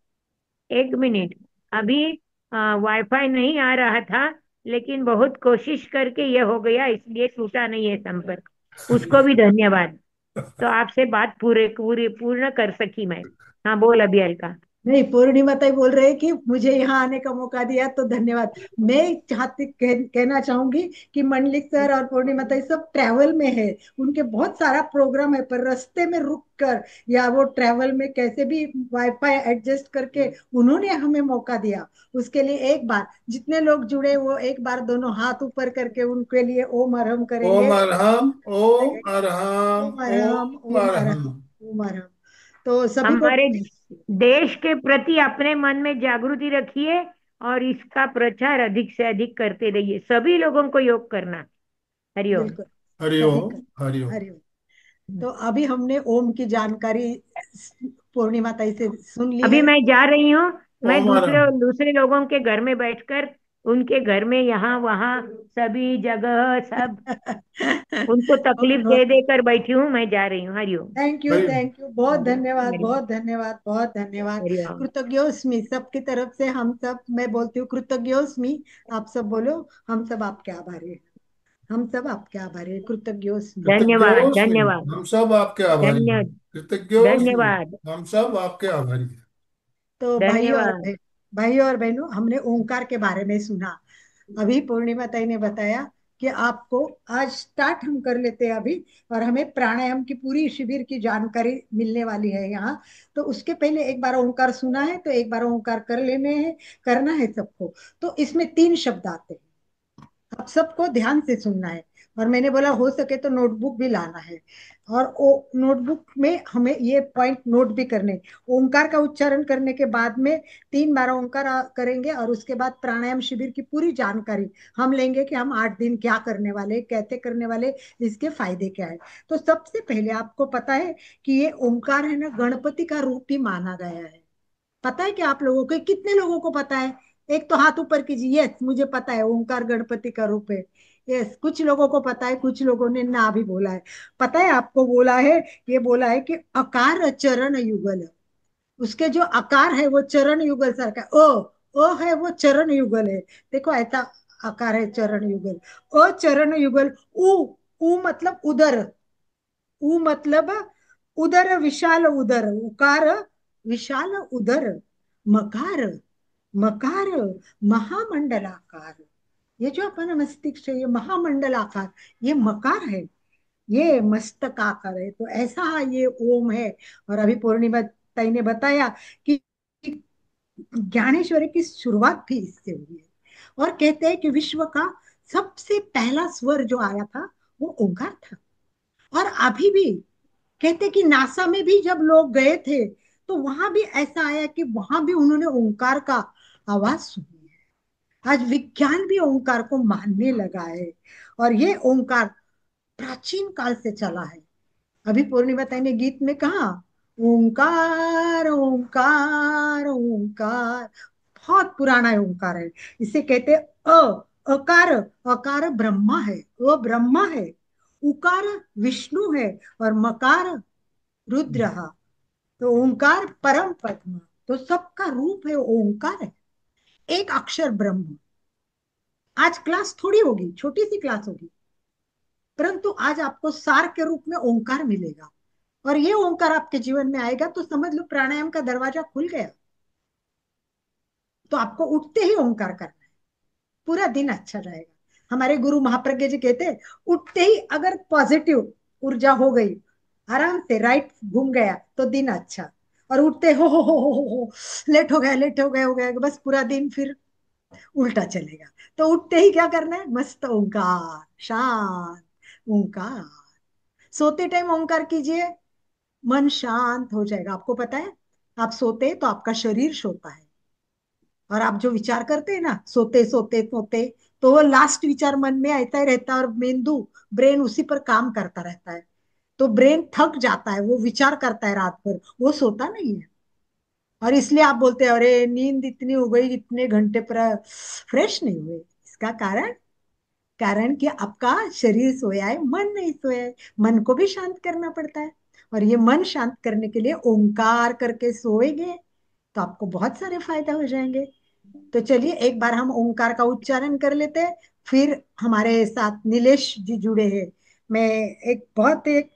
एक मिनट। अभी वाईफाई नहीं आ रहा था, लेकिन बहुत कोशिश करके ये हो गया, इसलिए टूटा नहीं है संपर्क। उसको भी धन्यवाद। तो आपसे बात पूरे पूरी पूर्ण कर सकी मैं। हाँ, बोल अभी अलका। नहीं, पूर्णिमा ताई बोल रहे हैं कि मुझे यहाँ आने का मौका दिया तो धन्यवाद। मैं कहना चाहूंगी कि मंडलिक सर और पूर्णिमा ताई सब ट्रैवल में है। उनके बहुत सारा प्रोग्राम है, पर रास्ते में रुक कर या वो ट्रैवल में कैसे भी वाईफाई एडजस्ट करके उन्होंने हमें मौका दिया। उसके लिए एक बार जितने लोग जुड़े वो एक बार दोनों हाथ ऊपर करके उनके लिए ओम अरहम ओम करेंगे। अरहम, ओम अरहम, ओम अरहम, ओम ओम अरहम। अरहम, ओम अरहम। तो सभी को हमारे देश के प्रति अपने मन में जागृति रखिए और इसका प्रचार अधिक से अधिक करते रहिए। सभी लोगों को योग करना। हरिओम। बिल्कुल सभी हरिओम। कर। हरिओम। हरिओम। तो अभी हमने ओम की जानकारी पूर्णिमा ताई से सुन ली अभी है। मैं जा रही हूँ। मैं ओम दूसरे अरहम। दूसरे लोगों के घर में बैठकर, उनके घर में, यहाँ वहाँ सभी जगह सब उनको तकलीफ बहुत दे बहुत देकर बैठी हूँ। मैं जा रही हूँ। Hariom. Thank you, Hariom. Thank you, बहुत धन्यवाद, हरिओम। बहुत धन्यवाद, बहुत धन्यवाद। हरिओम। कृतज्ञोस्मि सबकी तरफ से। हम सब, मैं बोलती हूँ कृतज्ञोस्मि। आप सब बोलो, हम सब आपके आभारी हैं। हम सब आपके आभारी हैं, कृतज्ञोस्मि। धन्यवाद। कृतज्ञोस्मि। धन्यवाद। हम सब आपके आभारी धन्य हैं। कृतज्ञोस्मि। धन्यवाद। हम सब आपके आभारी हैं। तो धन्यवाद। भाइयों और बहनों, हमने ओंकार के बारे में सुना। अभी पूर्णिमा ताई ने बताया कि आपको आज स्टार्ट हम कर लेते हैं अभी। और हमें प्राणायाम की पूरी शिविर की जानकारी मिलने वाली है यहाँ। तो उसके पहले एक बार ओंकार सुना है तो एक बार ओंकार कर लेने हैं, करना है सबको। तो इसमें 3 शब्द आते हैं, आप सबको ध्यान से सुनना है। और मैंने बोला हो सके तो नोटबुक भी लाना है। और वो नोटबुक में हमें ये पॉइंट नोट भी करने। ओंकार का उच्चारण करने के बाद में 3 बार ओंकार करेंगे और उसके बाद प्राणायाम शिविर की पूरी जानकारी हम लेंगे कि हम 8 दिन क्या करने वाले, कैसे करने वाले, इसके फायदे क्या है। तो सबसे पहले आपको पता है कि ये ओंकार है ना, गणपति का रूप ही माना गया है। पता है कि आप लोगों को, कितने लोगों को पता है? एक तो हाथ ऊपर कीजिए। यस, मुझे पता है ओंकार गणपति का रूप है। यस, कुछ लोगों को पता है, कुछ लोगों ने ना भी बोला है। पता है आपको, बोला है, ये बोला है कि अकार चरण युगल है। उसके जो आकार है वो चरण युगल सर का। ओ है वो चरण युगल है। देखो ऐसा आकार है चरण युगल। ओ चरण युगल। उ मतलब उदर। उ मतलब उदर, विशाल उदर। उकार विशाल उदर। मकार, मकार महामंडलाकार। ये जो अपन मस्तिष्क है, ये महामंडलाकार, ये मकार है। ये मस्तकाकार है। तो ऐसा ये ओम है। और अभी पूर्णिमा ताई ने बताया कि ज्ञानेश्वरी की शुरुआत भी इससे हुई है। और कहते हैं कि विश्व का सबसे पहला स्वर जो आया था वो ओंकार था। और अभी भी कहते कि नासा में भी जब लोग गए थे तो वहां भी ऐसा आया कि वहां भी उन्होंने ओंकार का आवाज सुनी है। आज विज्ञान भी ओंकार को मानने लगा है। और ये ओंकार प्राचीन काल से चला है। अभी पूर्णिमा ताई ने गीत में कहा, ओंकार ओंकार ओंकार। बहुत पुराना है ओंकार है। इसे कहते अकार। अकार ब्रह्मा है, वो ब्रह्मा है। उकार विष्णु है। और मकार रुद्र। तो ओंकार परम पद्म। तो सबका रूप है ओंकार है। एक अक्षर ब्रह्म। आज क्लास थोड़ी होगी, छोटी सी क्लास होगी, परंतु आज आपको सार के रूप में ओंकार मिलेगा। और ये ओंकार आपके जीवन में आएगा तो समझ लो प्राणायाम का दरवाजा खुल गया। तो आपको उठते ही ओंकार करना है, पूरा दिन अच्छा जाएगा। हमारे गुरु महाप्रज्ञ जी कहते हैं, उठते ही अगर पॉजिटिव ऊर्जा हो गई, आराम से राइट घूम गया तो दिन अच्छा। और उठते हो लेट हो गया, लेट हो गया, बस पूरा दिन फिर उल्टा चलेगा। तो उठते ही क्या करना है, मस्त ओंकार, शांत ओंकार। सोते टाइम ओंकार कीजिए, मन शांत हो जाएगा। आपको पता है, आप सोते तो आपका शरीर सोता है, और आप जो विचार करते हैं ना सोते सोते सोते, तो वो लास्ट विचार मन में आता ही रहता है, और मेंदू ब्रेन उसी पर काम करता रहता है। तो ब्रेन थक जाता है, वो विचार करता है रात भर, वो सोता नहीं है। और इसलिए आप बोलते हैं अरे नींद इतनी हो गई, इतने घंटे पर फ्रेश नहीं हुए। इसका कारण, कारण कि आपका शरीर सोया है, मन नहीं सोया है। मन को भी शांत करना पड़ता है, और ये मन शांत करने के लिए ओंकार करके सोएंगे तो आपको बहुत सारे फायदा हो जाएंगे। तो चलिए एक बार हम ओंकार का उच्चारण कर लेते हैं। फिर हमारे साथ नीलेश जी जुड़े हैं। मैं एक बहुत एक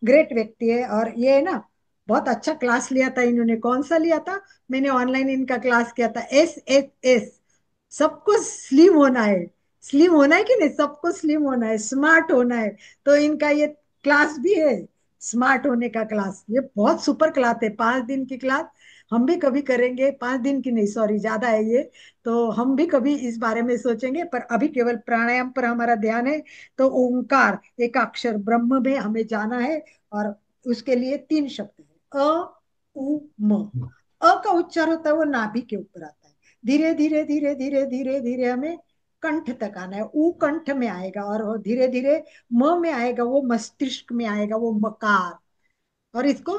ग्रेट व्यक्ति है, और ये ना बहुत अच्छा क्लास लिया था इन्होंने। कौन सा लिया था, मैंने ऑनलाइन इनका क्लास किया था, SSS। सबको स्लिम होना है, स्लिम होना है कि नहीं, सबको स्लिम होना है, स्मार्ट होना है। तो इनका ये क्लास भी है, स्मार्ट होने का क्लास। ये बहुत सुपर क्लास है, 5 दिन की क्लास। हम भी कभी करेंगे, 5 दिन की नहीं, सॉरी ज्यादा है ये। तो हम भी कभी इस बारे में सोचेंगे, पर अभी केवल प्राणायाम पर हमारा ध्यान है। तो ओंकार एकाक्षर ब्रह्म में हमें जाना है, और उसके लिए 3 शब्द है, उ म। का उच्चार होता है वो नाभि के ऊपर आता है, धीरे धीरे धीरे धीरे धीरे धीरे हमें कंठ तक आना है। ऊ कंठ में आएगा, और धीरे धीरे म में आएगा, वो मस्तिष्क में आएगा, वो मकार। और इसको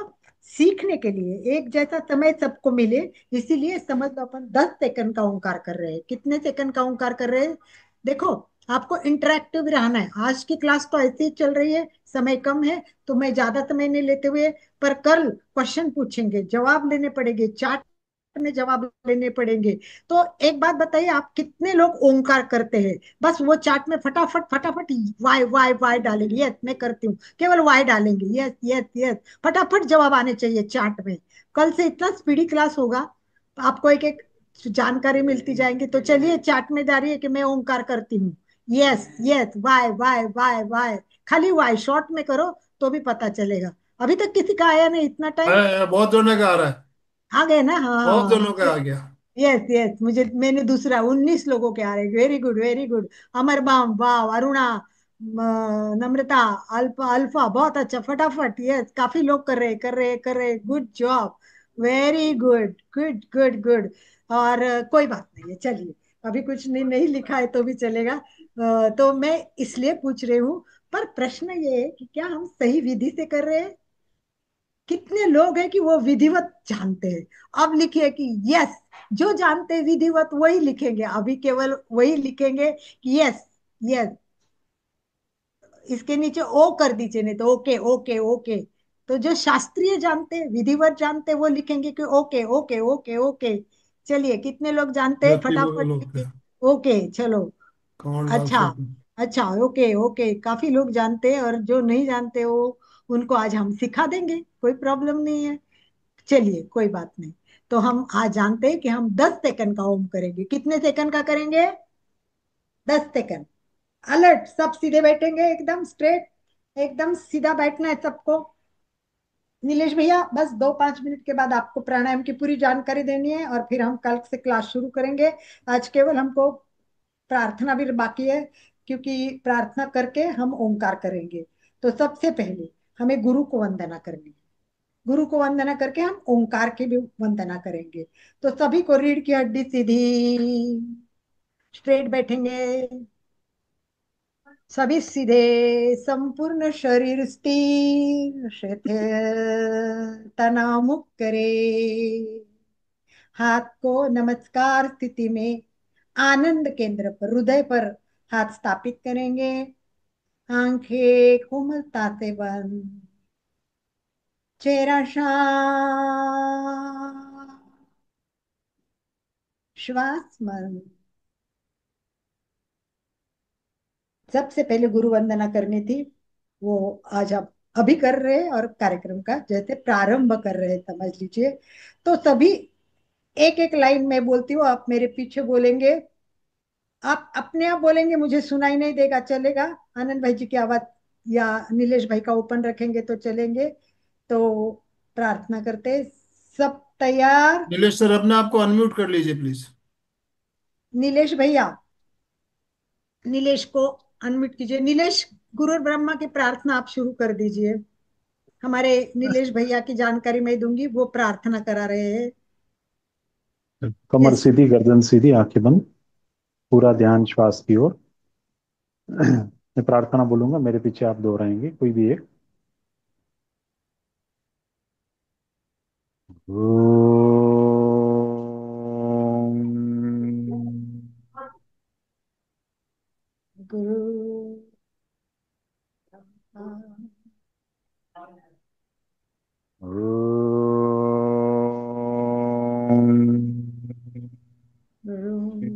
सीखने के लिए एक जैसा समय सबको मिले, इसीलिए समझ लो अपन 10 सेकंड का ओंकार कर रहे हैं। कितने सेकंड का ओंकार कर रहे हैं, देखो। आपको इंटरेक्टिव रहना है। आज की क्लास तो ऐसे ही चल रही है, समय कम है, तो मैं ज्यादा समय नहीं लेते हुए, पर कल क्वेश्चन पूछेंगे, जवाब लेने पड़ेंगे, चार्ट में जवाब लेने पड़ेंगे। तो एक बात बताइए, आप कितने लोग ओंकार करते हैं? बस वो चार्ट में फटाफट फटाफट वाई वाई वाई डालेंगे, यस मैं करती हूँ, केवल वाई डालेंगे, यस यस यस, फटाफट जवाब आने चाहिए चार्ट में। कल से इतना स्पीडी क्लास होगा, आपको एक एक जानकारी मिलती जाएंगी। तो चलिए चार्ट में डालिए है कि मैं ओंकार करती हूँ, yes yes Y Y Y Y, खाली वाई शॉर्ट में करो तो भी पता चलेगा। अभी तक किसी का आया नहीं इतना टाइम? बहुत जोड़ने का आ रहा है। आ गए ना, बहुत हाँ। जोड़ों का आ गया। यस यस, मुझे मैंने दूसरा 19 लोगों के आ रहे, वेरी गुड वेरी गुड। अमरबाम, वाह, अरुणा, नम्रता, अल्फा अल्फा, बहुत अच्छा, फटाफट, यस काफी लोग कर रहे कर रहे कर रहे, good job, very good good good good. और कोई बात नहीं है, चलिए। अभी कुछ नहीं, नहीं लिखा है तो भी चलेगा। तो मैं इसलिए पूछ रही हूँ, पर प्रश्न ये है कि क्या हम सही विधि से कर रहे हैं? कितने लोग हैं कि वो विधिवत जानते हैं? अब लिखिए कि यस, जो जानते हैं विधिवत वही लिखेंगे, अभी केवल वही लिखेंगे कि यस यस। इसके नीचे ओ कर दीजिए, नहीं तो ओके ओके ओके। तो जो शास्त्रीय जानते हैं, विधिवत जानते हैं, वो लिखेंगे कि ओके ओके ओके ओके। चलिए कितने लोग जानते हैं, व्यक्ति फटाफट लोग लिखिए। थे। ओके चलो। कौन डाल अच्छा, सकते। अच्छा, ओके ओके, काफी लोग जानते हैं, और जो नहीं जानते वो, उनको आज हम सिखा देंगे, कोई प्रॉब्लम नहीं है। चलिए कोई बात नहीं। तो हम आज जानते हैं कि हम 10 सेकंड का ओम करेंगे। कितने सेकंड का करेंगे? 10 सेकंड। अलर्ट, सब सीधे बैठेंगे, एकदम स्ट्रेट, एकदम सीधा बैठना है सबको। नीलेश भैया, बस 2-5 मिनट के बाद आपको प्राणायाम की पूरी जानकारी देनी है, और फिर हम कल से क्लास शुरू करेंगे। आज केवल हमको प्रार्थना भी बाकी है, क्योंकि प्रार्थना करके हम ओंकार करेंगे। तो सबसे पहले हमें गुरु को वंदना करनी है। गुरु को वंदना करके हम ओंकार की भी वंदना करेंगे। तो सभी को रीढ़ की हड्डी सीधी, स्ट्रेट बैठेंगे, सभी सीधे, संपूर्ण शरीर स्थिर शिथिल, तनाव मुक्त करे। हाथ को नमस्कार स्थिति में आनंद केंद्र पर, हृदय पर हाथ स्थापित करेंगे। आंखें कोमलता से बंद, चेहरा शांत, श्वास मन। सबसे पहले गुरु वंदना करनी थी, वो आज आप अभी कर रहे हैं, और कार्यक्रम का जैसे प्रारंभ कर रहे हैं समझ लीजिए। तो सभी एक एक लाइन मैं बोलती हूँ, आप मेरे पीछे बोलेंगे। आप अपने आप बोलेंगे, मुझे सुनाई नहीं देगा, चलेगा। आनंद भाई जी की आवाज या नीलेश भाई का ओपन रखेंगे तो चलेंगे। तो प्रार्थना करते, सब तैयार? नीलेश सर, अपने आप को अनम्यूट कर लीजिए प्लीज। नीलेश भैया, नीलेश को अनम्यूट कीजिए। नीलेश, गुरु ब्रह्मा की प्रार्थना आप शुरू कर दीजिए। हमारे नीलेश भैया की जानकारी मैं दूंगी, वो प्रार्थना करा रहे हैं। कमर यस। सीधी, गर्दन सीधी, आंखें बंद, पूरा ध्यान श्वास की ओर। मैं प्रार्थना बोलूंगा, मेरे पीछे आप दोहराएंगे कोई भी एक। ओम। गुरु ओम। गुरु विष्णु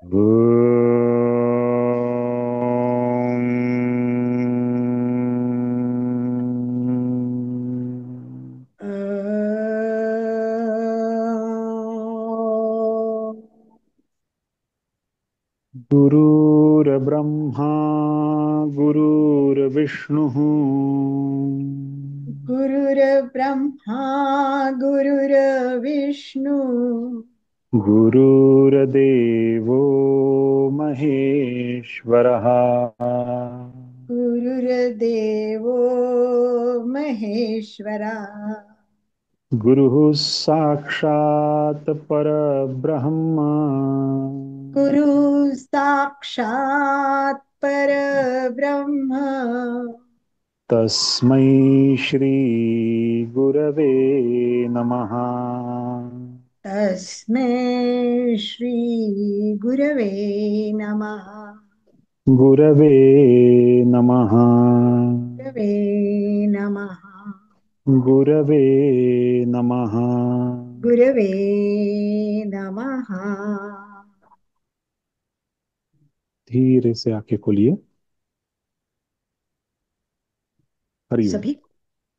ओम। गुरुर्ब्रह्मा गुरुर्विष्णुः गुरुर्ब्रह्मा गुरुर्विष्णु गुरुर्देवो महेश्वरः गुरुर्देवो महेश्वरा गुरुः साक्षात् परब्रह्म गुरु साक्षात् परब्रह्म तस्मै श्री गुरवे नमः। तस्मै श्री गुरवे नमः। गुरवे नमः। गुरवे नमः। गुरवे नमः। गुरवे नमः। धीरे से आंखें खोलिए। हरिओम। सभी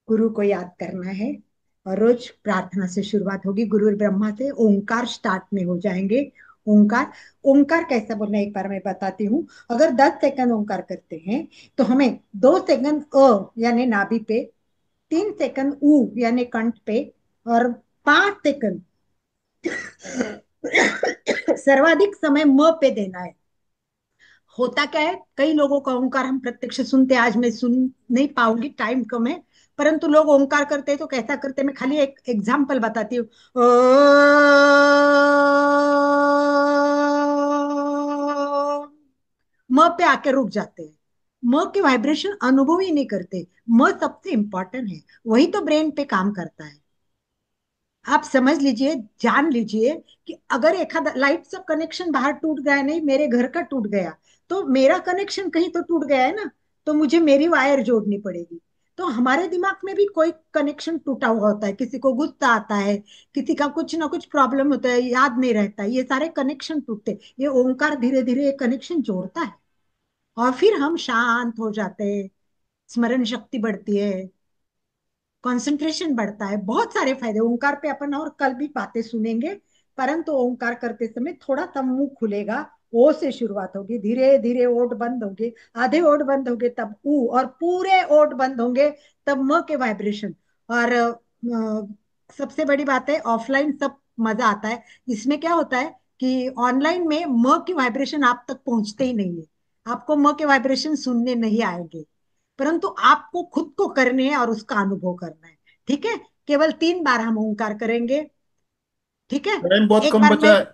गुरु को याद करना है, और रोज प्रार्थना से शुरुआत होगी। गुरु ब्रह्मा से ओंकार स्टार्ट में हो जाएंगे। ओंकार, ओंकार कैसा बोलना है एक बार मैं बताती हूँ। अगर 10 सेकंड ओंकार करते हैं तो हमें 2 सेकंड यानी नाभि पे, 3 सेकंड यानी कंठ पे, और 5 सेकंड सर्वाधिक समय म पे देना है। होता क्या है, कई लोगों का ओंकार हम प्रत्यक्ष सुनते हैं, आज मैं सुन नहीं पाऊंगी, टाइम कम है। परंतु लोग ओंकार करते हैं तो कैसा करते हैं, मैं खाली एक एग्जाम्पल बताती हूँ। म पे आके रुक जाते हैं, म के वाइब्रेशन अनुभव ही नहीं करते। म सबसे इंपॉर्टेंट है, वही तो ब्रेन पे काम करता है। आप समझ लीजिए, जान लीजिए कि अगर एक लाइट सब कनेक्शन बाहर टूट गया, नहीं मेरे घर का टूट गया, तो मेरा कनेक्शन कहीं तो टूट गया है ना, तो मुझे मेरी वायर जोड़नी पड़ेगी। तो हमारे दिमाग में भी कोई कनेक्शन टूटा हुआ होता है, किसी को गुस्सा आता है, किसी का कुछ ना कुछ प्रॉब्लम होता है, याद नहीं रहता है, ये सारे कनेक्शन टूटते हैं। ये ओंकार धीरे धीरे ये कनेक्शन जोड़ता है, और फिर हम शांत हो जाते हैं, स्मरण शक्ति बढ़ती है, कंसंट्रेशन बढ़ता है। बहुत सारे फायदे ओंकार पे अपन और कल भी बातें सुनेंगे। परंतु ओंकार करते समय थोड़ा सा मुंह खुलेगा, ओ से शुरुआत होगी, धीरे धीरे ओठ बंद होंगे, आधे ओठ बंद होंगे तब ऊ, और पूरे ओठ बंद होंगे तब म के वाइब्रेशन। और सबसे बड़ी बात है, ऑफलाइन सब मजा आता है। इसमें क्या होता है कि ऑनलाइन में म की वाइब्रेशन आप तक पहुंचते ही नहीं है, आपको म के वाइब्रेशन सुनने नहीं आएंगे। परंतु आपको खुद को करने हैं और उसका अनुभव करना है। ठीक है, केवल 3 बार हम ओंकार करेंगे। ठीक है, टाइम बहुत एक कम बार बचा मैं, है।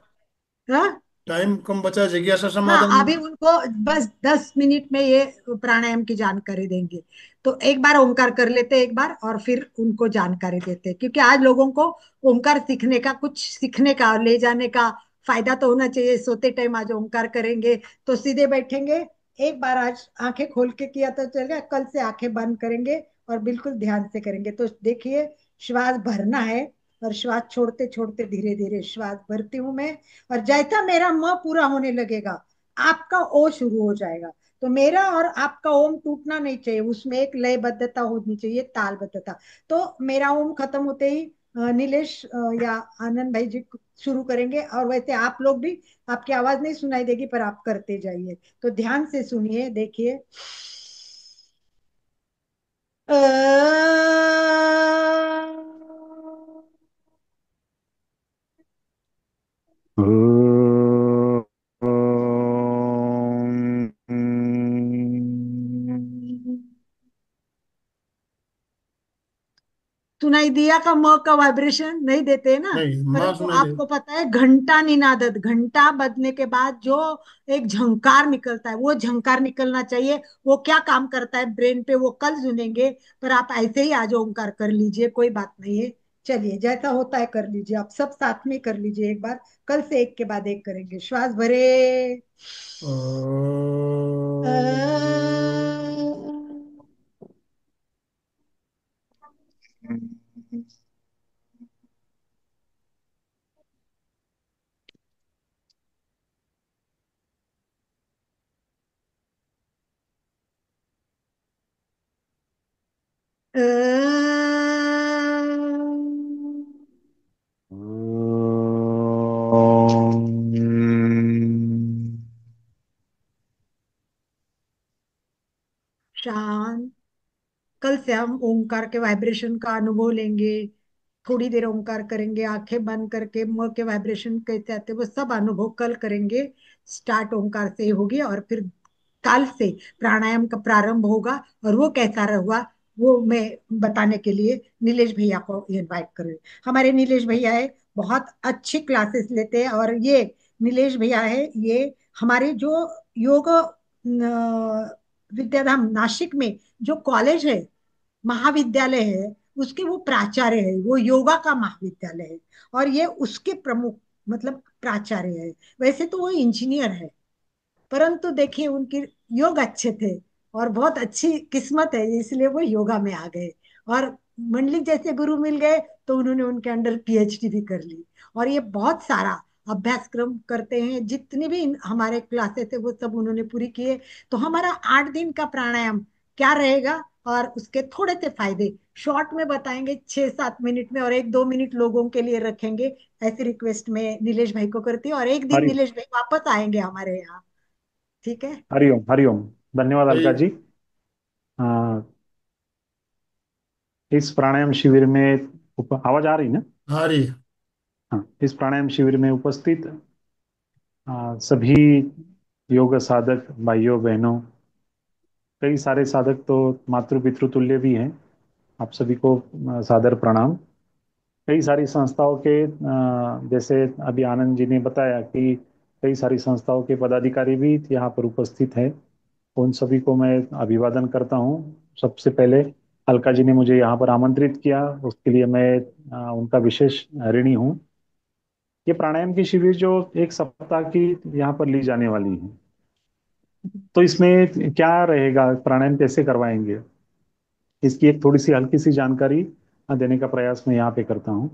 हाँ, टाइम कम बचा है, जिज्ञासा हाँ, समाधान। अभी उनको बस 10 मिनट में ये प्राणायाम की जानकारी देंगे। तो एक बार ओंकार कर लेते हैं एक बार, और फिर उनको जानकारी देते हैं, क्योंकि आज लोगों को ओंकार सीखने का, कुछ सीखने का, ले जाने का फायदा तो होना चाहिए। सोते टाइम आज ओंकार करेंगे तो सीधे बैठेंगे। एक बार आज आंखें खोल के किया तो चलेगा, कल से आंखें बंद करेंगे और बिल्कुल ध्यान से करेंगे। तो देखिए, श्वास भरना है, और श्वास छोड़ते छोड़ते धीरे धीरे श्वास भरती हूं मैं। और जैसा मेरा म पूरा होने लगेगा, आपका ओ शुरू हो जाएगा। तो मेरा और आपका ओम टूटना नहीं चाहिए, उसमें एक लयबद्धता होनी चाहिए, तालबद्धता। तो मेरा ओम खत्म होते ही नीलेश या आनंद भाई जी शुरू करेंगे। और वैसे आप लोग भी, आपकी आवाज नहीं सुनाई देगी पर आप करते जाइए। तो ध्यान से सुनिए, देखिए। अ, सुनाई दिया का म का वाइब्रेशन नहीं देते हैं ना। नहीं, माँ परंतु सुनाई दे। आपको पता है, घंटा निनादत, घंटा बजने के बाद जो एक झंकार निकलता है, वो झंकार निकलना चाहिए। वो क्या काम करता है ब्रेन पे, वो कल सुनेंगे। पर आप ऐसे ही आज ओंकार कर लीजिए, कोई बात नहीं है। चलिए, जैसा होता है कर लीजिए, आप सब साथ में कर लीजिए एक बार। कल से एक के बाद एक करेंगे। श्वास भरे। शांत। कल से हम ओंकार के वाइब्रेशन का अनुभव लेंगे। थोड़ी देर ओंकार करेंगे, आंखें बंद करके म के वाइब्रेशन कैसे आते हैं, वो सब अनुभव कल करेंगे। स्टार्ट ओंकार से होगी, और फिर कल से प्राणायाम का प्रारंभ होगा। और वो कैसा रहुआ, वो मैं बताने के लिए नीलेश भैया को इनवाइट करूँ। हमारे नीलेश भैया है, बहुत अच्छी क्लासेस लेते हैं। और ये नीलेश भैया है, ये हमारे जो योग विद्याधाम नासिक में जो कॉलेज है, महाविद्यालय है, उसके वो प्राचार्य है। वो योगा का महाविद्यालय है, और ये उसके प्रमुख, मतलब प्राचार्य है। वैसे तो वो इंजीनियर है, परंतु देखिए उनके योग अच्छे थे, और बहुत अच्छी किस्मत है, इसलिए वो योगा में आ गए। और मंडलिक जैसे गुरु मिल गए, तो उन्होंने उनके अंडर पीएचडी भी कर ली। और ये बहुत सारा अभ्यासक्रम करते हैं, जितनी भी हमारे क्लासेस है वो सब उन्होंने पूरी किए। तो हमारा 8 दिन का प्राणायाम क्या रहेगा, और उसके थोड़े से फायदे शॉर्ट में बताएंगे, 6-7 मिनट में, और 1-2 मिनट लोगों के लिए रखेंगे। ऐसी रिक्वेस्ट में नीलेश भाई को करती हूँ। और एक दिन हरि नीलेश भाई वापस आएंगे हमारे यहाँ। ठीक है। हरिओम हरिओम। धन्यवाद अलका भाई, जी। हाँ, इस प्राणायाम शिविर में आवाज आ रही ना? हरी। हाँ, इस प्राणायाम शिविर में उपस्थित सभी योग साधक भाइयों बहनों, कई सारे साधक तो मातृ पितृ तुल्य भी हैं, आप सभी को सादर प्रणाम। कई सारी संस्थाओं के जैसे अभी आनंद जी ने बताया कि कई सारी संस्थाओं के पदाधिकारी भी यहाँ पर उपस्थित हैं। उन सभी को मैं अभिवादन करता हूँ। सबसे पहले अलका जी ने मुझे यहाँ पर आमंत्रित किया, उसके लिए मैं उनका विशेष ऋणी हूँ। ये प्राणायाम की शिविर जो 1 सप्ताह की यहाँ पर ली जाने वाली है, तो इसमें क्या रहेगा, प्राणायाम कैसे करवाएंगे, इसकी एक थोड़ी सी हल्की सी जानकारी देने का प्रयास मैं यहाँ पे करता हूँ।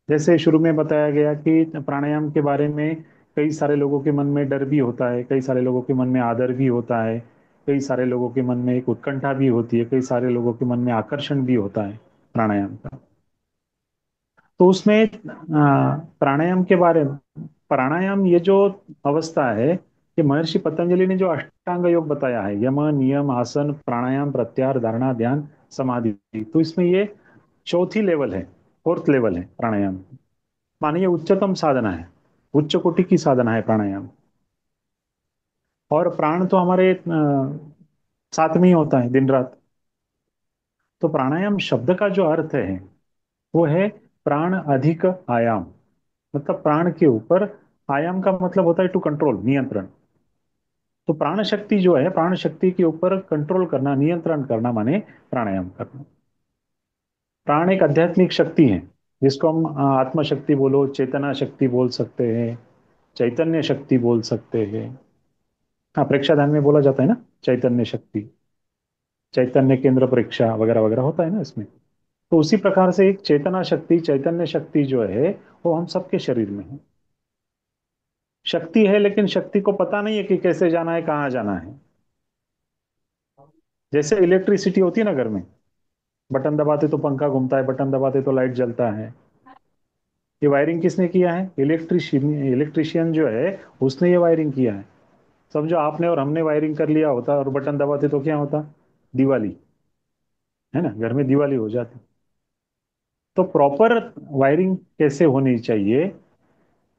जैसे शुरू में बताया गया कि प्राणायाम के बारे में कई सारे लोगों के मन में डर भी होता है, कई सारे लोगों के मन में आदर भी होता है, कई सारे लोगों के मन में एक उत्कंठा भी होती है, कई सारे लोगों के मन में आकर्षण भी होता है प्राणायाम का। तो उसमें प्राणायाम के बारे में, प्राणायाम ये जो अवस्था है, ये महर्षि पतंजलि ने जो अष्टांग योग बताया है, यम नियम आसन प्राणायाम प्रत्याहार धारणा ध्यान समाधि, तो इसमें ये चौथी लेवल है, फोर्थ लेवल है प्राणायाम। माने ये उच्चतम साधना है, उच्च कोटि की साधना है प्राणायाम। और प्राण तो हमारे साथ में ही होता है दिन रात। तो प्राणायाम शब्द का जो अर्थ है वो है प्राण अधिक आयाम, मतलब प्राण के ऊपर, आयाम का मतलब होता है टू कंट्रोल, नियंत्रण। तो प्राण शक्ति जो है, प्राण शक्ति के ऊपर कंट्रोल करना, नियंत्रण करना, माने प्राणायाम करना। प्राण एक आध्यात्मिक शक्ति है, जिसको हम आत्मा शक्ति बोलो, चेतना शक्ति बोल सकते हैं, चैतन्य शक्ति बोल सकते हैं। हाँ, प्रेक्षाधान में बोला जाता है ना, चैतन्य शक्ति, चैतन्य केंद्र प्रेक्षा वगैरह वगैरह होता है ना इसमें। तो उसी प्रकार से एक चेतना शक्ति, चैतन्य शक्ति जो है, वो हम सबके शरीर में है। शक्ति है, लेकिन शक्ति को पता नहीं है कि कैसे जाना है, कहाँ जाना है। जैसे इलेक्ट्रिसिटी होती है ना घर में, बटन दबाते तो पंखा घूमता है, बटन दबाते तो लाइट जलता है। ये वायरिंग किसने किया है? इलेक्ट्रिशियन, इलेक्ट्रिशियन जो है उसने ये वायरिंग किया है। समझो आपने और हमने वायरिंग कर लिया होता और बटन दबाते तो क्या होता? दिवाली, है ना, घर में दिवाली हो जाती। तो प्रॉपर वायरिंग कैसे होनी चाहिए,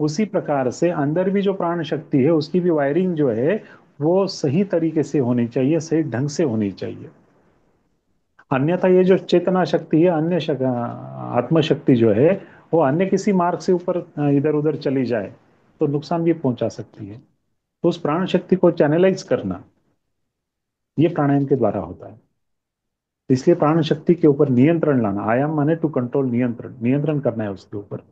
उसी प्रकार से अंदर भी जो प्राण शक्ति है उसकी भी वायरिंग जो है वो सही तरीके से होनी चाहिए, सही ढंग से होनी चाहिए। अन्यथा ये जो चेतना शक्ति है, आत्म शक्ति जो है, वो अन्य किसी मार्ग से ऊपर इधर उधर चली जाए तो नुकसान भी पहुंचा सकती है। तो उस प्राण शक्ति को चैनलाइज करना, ये प्राणायाम के द्वारा होता है। इसलिए प्राण शक्ति के ऊपर नियंत्रण लाना, आयाम माने टू कंट्रोल, नियंत्रण, नियंत्रण करना है उसके ऊपर।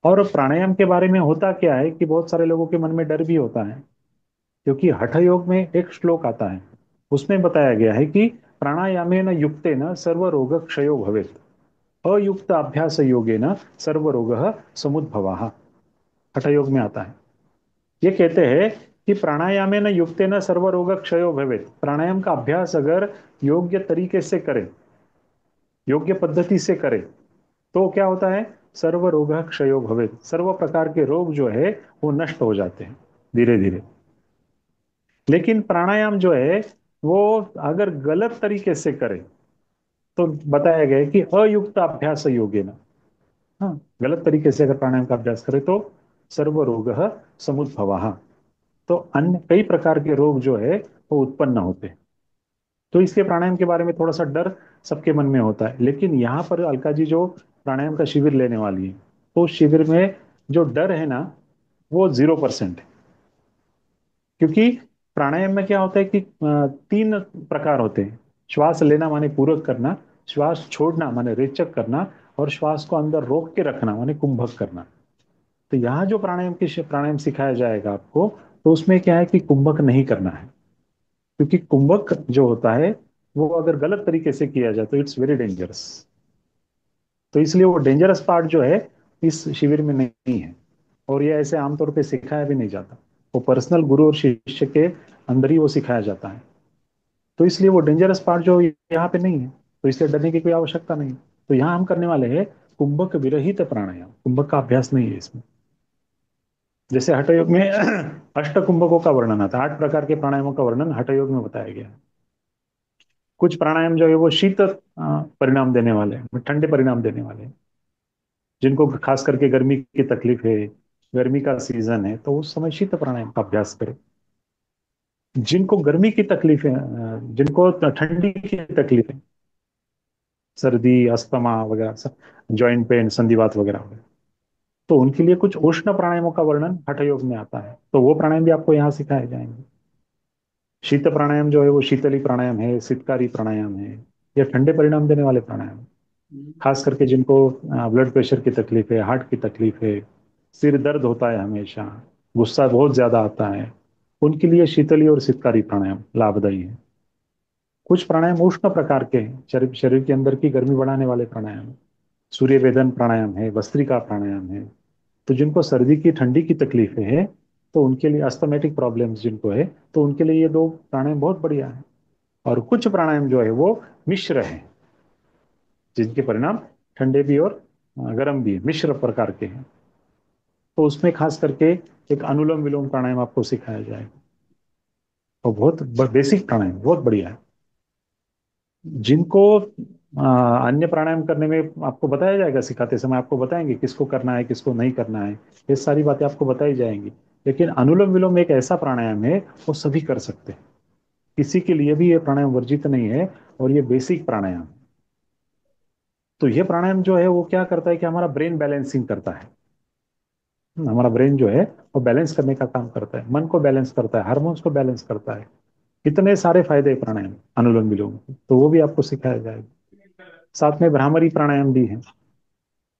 और प्राणायाम के बारे में होता क्या है कि बहुत सारे लोगों के मन में डर भी होता है, क्योंकि हठ योग में एक श्लोक आता है, उसमें बताया गया है कि प्राणायामेन युक्तेन सर्व रोग क्षयो भवेत्, अयुक्त अभ्यास योगेन सर्व रोग समुद्भवाः। हठ योग में आता है, ये कहते हैं कि प्राणायामेन युक्तेन सर्व रोग क्षयो भवेत्, प्राणायाम का अभ्यास अगर योग्य तरीके से करें, योग्य पद्धति से करें, तो क्या होता है? सर्व रोग क्षयो भवेत्, सर्व प्रकार के रोग जो है वो नष्ट हो जाते हैं धीरे धीरे। लेकिन प्राणायाम जो है वो अगर गलत तरीके से करे तो बताया गया है कि अयुक्त अभ्यास योगे ना, हाँ, गलत तरीके से अगर प्राणायाम का अभ्यास करे तो सर्व रोग समुद्भवा, तो अन्य कई प्रकार के रोग जो है वो उत्पन्न होते हैं। तो इसके प्राणायाम के बारे में थोड़ा सा डर सबके मन में होता है। लेकिन यहाँ पर अलका जी जो प्राणायाम का शिविर लेने वाली है, तो उस शिविर में जो डर है ना, वो 0% है। क्योंकि प्राणायाम में क्या होता है कि तीन प्रकार होते हैं। श्वास लेना माने पूरक करना, श्वास छोड़ना माने रेचक करना, और श्वास को अंदर रोक के रखना माने कुंभक करना। तो यहाँ जो प्राणायाम सिखाया जाएगा आपको, तो उसमें क्या है कि कुंभक नहीं करना है। क्योंकि कुंभक जो होता है वो अगर गलत तरीके से किया जाए तो इट्स वेरी डेंजरस। तो इसलिए वो डेंजरस पार्ट जो है इस शिविर में नहीं है, और ये ऐसे आमतौर पे सिखाया भी नहीं जाता। वो पर्सनल गुरु और शिष्य के अंदर ही वो सिखाया जाता है। तो इसलिए वो डेंजरस पार्ट जो यहाँ पे नहीं है, तो इसलिए डरने की कोई आवश्यकता नहीं। तो यहाँ हम करने वाले हैं कुंभक विरहित प्राणायाम, कुंभक का अभ्यास नहीं है इसमें। जैसे हठ योग में अष्ट कुंभकों का वर्णन आता है, 8 प्रकार के प्राणायामों का वर्णन हठ योग में बताया गया है। कुछ प्राणायाम जो है वो शीत परिणाम देने वाले हैं, ठंडे परिणाम देने वाले हैं। जिनको खास करके गर्मी की तकलीफ है, गर्मी का सीजन है, तो उस समय शीत प्राणायाम का अभ्यास करें। जिनको गर्मी की तकलीफ है, जिनको ठंडी की तकलीफ है, सर्दी, अस्थमा वगैरह, जॉइंट पेन, संधिवात वगैरह वगैरह, तो उनके लिए कुछ उष्ण प्राणायामों का वर्णन हठ योग में आता है। तो वो प्राणायाम भी आपको यहाँ सिखाए जाएंगे। शीत प्राणायाम जो है वो शीतली प्राणायाम है, शीतकारी प्राणायाम है, या ठंडे परिणाम देने वाले प्राणायाम है। खास करके जिनको ब्लड प्रेशर की तकलीफ है, हार्ट की तकलीफ है, सिर दर्द होता है हमेशा, गुस्सा बहुत ज्यादा आता है, उनके लिए शीतली और शीतकारी प्राणायाम लाभदायी है। कुछ प्राणायाम उष्ण प्रकार के हैं, शरीर शरीर के अंदर की गर्मी बढ़ाने वाले प्राणायाम है। सूर्य वेदन प्राणायाम है, भस्त्रिका प्राणायाम है। तो जिनको सर्दी की ठंडी की तकलीफ है, तो उनके लिए अस्थमेटिक प्रॉब्लम्स जिनको है, तो उनके लिए ये दो प्राणायाम बहुत बढ़िया है। और कुछ प्राणायाम जो है वो मिश्र है, जिनके परिणाम ठंडे भी और गर्म भी है, मिश्र प्रकार के हैं। तो उसमें खास करके एक अनुलोम विलोम प्राणायाम आपको सिखाया जाएगा, और बहुत बेसिक प्राणायाम बहुत बढ़िया है। जिनको अन्य प्राणायाम करने में आपको बताया जाएगा, सिखाते समय आपको बताएंगे किसको करना है किसको नहीं करना है, ये सारी बातें आपको बताई जाएंगी। लेकिन अनुलोम विलोम एक ऐसा प्राणायाम है वो सभी कर सकते हैं, किसी के लिए भी ये प्राणायाम वर्जित नहीं है, और ये बेसिक प्राणायाम है। तो ये प्राणायाम जो है वो क्या करता है कि हमारा ब्रेन बैलेंसिंग करता है। हमारा ब्रेन जो है वो बैलेंस करने का काम करता है, मन को बैलेंस करता है, हार्मोन्स को बैलेंस करता है। इतने सारे फायदे हैं प्राणायाम, अनुलोम विलोम के, तो वो भी आपको सिखाया जाएगा। साथ में भ्रामरी प्राणायाम भी है।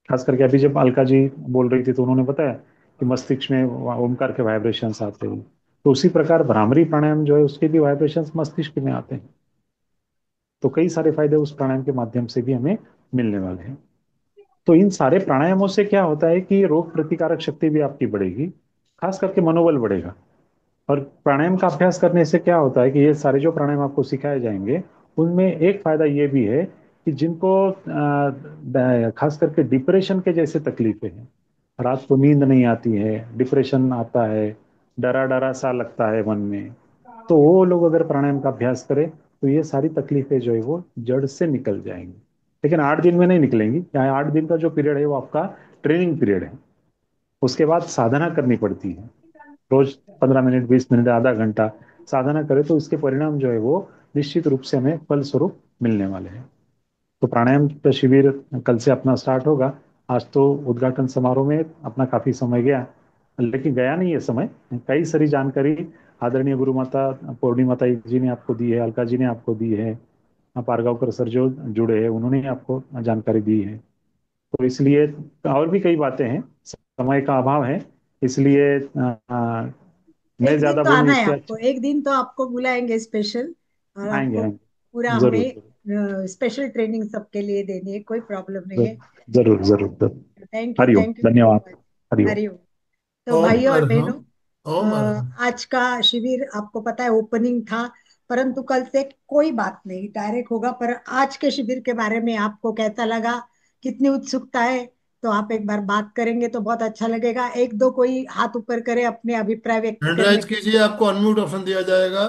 खास करके अभी जब अलका जी बोल रही थी तो उन्होंने बताया कि मस्तिष्क में ओमकार के वाइब्रेशंस आते हैं, तो उसी प्रकार भ्रामरी प्राणायाम जो है उसके भी वाइब्रेशंस मस्तिष्क में आते हैं। तो कई सारे फायदे उस प्राणायाम के माध्यम से भी हमें मिलने वाले हैं। तो इन सारे प्राणायामों से क्या होता है कि रोग प्रतिकारक शक्ति भी आपकी बढ़ेगी, खास करके मनोबल बढ़ेगा। और प्राणायाम का अभ्यास करने से क्या होता है कि ये सारे जो प्राणायाम आपको सिखाए जाएंगे उनमें एक फायदा ये भी है कि जिनको खास करके डिप्रेशन के जैसे तकलीफें हैं, रात को नींद नहीं आती है, डिप्रेशन आता है, डरा डरा सा लगता है मन में, तो वो लोग अगर प्राणायाम का अभ्यास करें तो ये सारी तकलीफें जो है वो जड़ से निकल जाएंगी। लेकिन 8 दिन में नहीं निकलेंगी। यहाँ 8 दिन का जो पीरियड है वो आपका ट्रेनिंग पीरियड है। उसके बाद साधना करनी पड़ती है। रोज 15 मिनट, 20 मिनट, आधा घंटा साधना करें तो इसके परिणाम जो है वो निश्चित रूप से हमें फल स्वरूप मिलने वाले हैं। तो प्राणायाम का शिविर कल से अपना स्टार्ट होगा। आज तो उद्घाटन समारोह में अपना काफी समय गया, लेकिन गया नहीं है समय। कई सारी जानकारी आदरणीय गुरु माता पूर्णिमाता जी ने आपको दी है, अलका जी ने आपको दी है, पारगांवकर सर जो जुड़े हैं उन्होंने आपको जानकारी दी है। तो इसलिए और भी कई बातें हैं, समय का अभाव है, इसलिए मैं एक दिन ज्यादा तो बोलूं आना है इससे आपको, अच्छा। एक दिन तो आपको बुलाएंगे स्पेशल, और आएंगे आपको पूरा आएंगे, जरूर जरूर हमें स्पेशल ट्रेनिंग सबके लिए देनी है, कोई प्रॉब्लम नहीं है। जरूर जरूर जरूर। हरिओम, थैंक यू सो धन्यवाद। मच। हरिओम। हरिओम। तो ओम भाइयों और अरहम। बहनों, ओम अरहम। आज का शिविर आपको पता है ओपनिंग था, परंतु कल से कोई बात नहीं, डायरेक्ट होगा। पर आज के शिविर के बारे में आपको कैसा लगा, कितनी उत्सुकता है, तो आप एक बार बात करेंगे तो बहुत अच्छा लगेगा। एक दो कोई हाथ ऊपर करे अपने अभिप्राय व्यक्त हैंड करने राइज के कीजिए, आपको अनम्यूट ऑप्शन दिया जाएगा।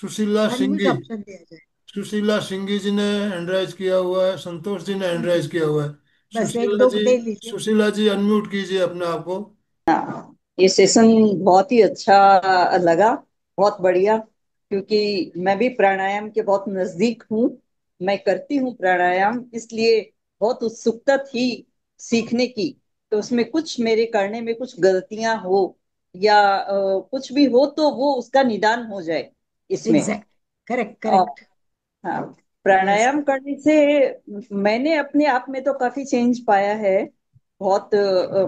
सुशीला लिए अनम्यूट सिंगी। ऑप्शन दिया जाए। सुशीला सिंगी जी ने हैंड राइज किया हुआ है, संतोष जी ने हैंड राइज किया हुआ है। बस एक सुशीला दो जी, दे लीजिए। सुशीला जी अनम्यूट कीजिए अपने आप को। ये सेशन बहुत ही अच्छा लगा, बहुत बढ़िया। क्योंकि मैं भी प्राणायाम के बहुत नजदीक हूँ, मैं करती हूँ प्राणायाम, इसलिए बहुत उत्सुकता थी सीखने की। तो उसमें कुछ मेरे करने में कुछ गलतियां हो या कुछ भी हो तो वो उसका निदान हो जाए इसमें। एग्जैक्ट। करेक्ट और करेक्ट। हाँ, यस। प्राणायाम करने से मैंने अपने आप में तो काफी चेंज पाया है। बहुत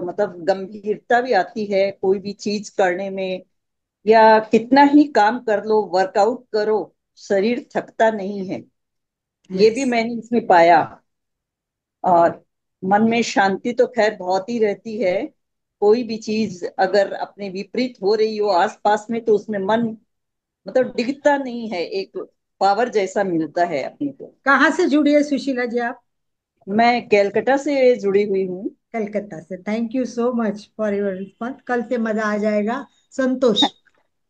मतलब गंभीरता भी आती है कोई भी चीज करने में, या कितना ही काम कर लो, वर्कआउट करो, शरीर थकता नहीं है। ये भी यस। मैंने इसमें पाया। और मन में शांति तो खैर बहुत ही रहती है। कोई भी चीज अगर अपने विपरीत हो रही हो आसपास में तो उसमें मन मतलब डिगता नहीं है, एक पावर जैसा मिलता है अपने को। कहाँ से जुड़ी है सुशीला जी आप? मैं कैलकाटा से जुड़ी हुई हूँ। कलकत्ता से। Thank you so much for your response, कल से मजा आ जाएगा। संतोष।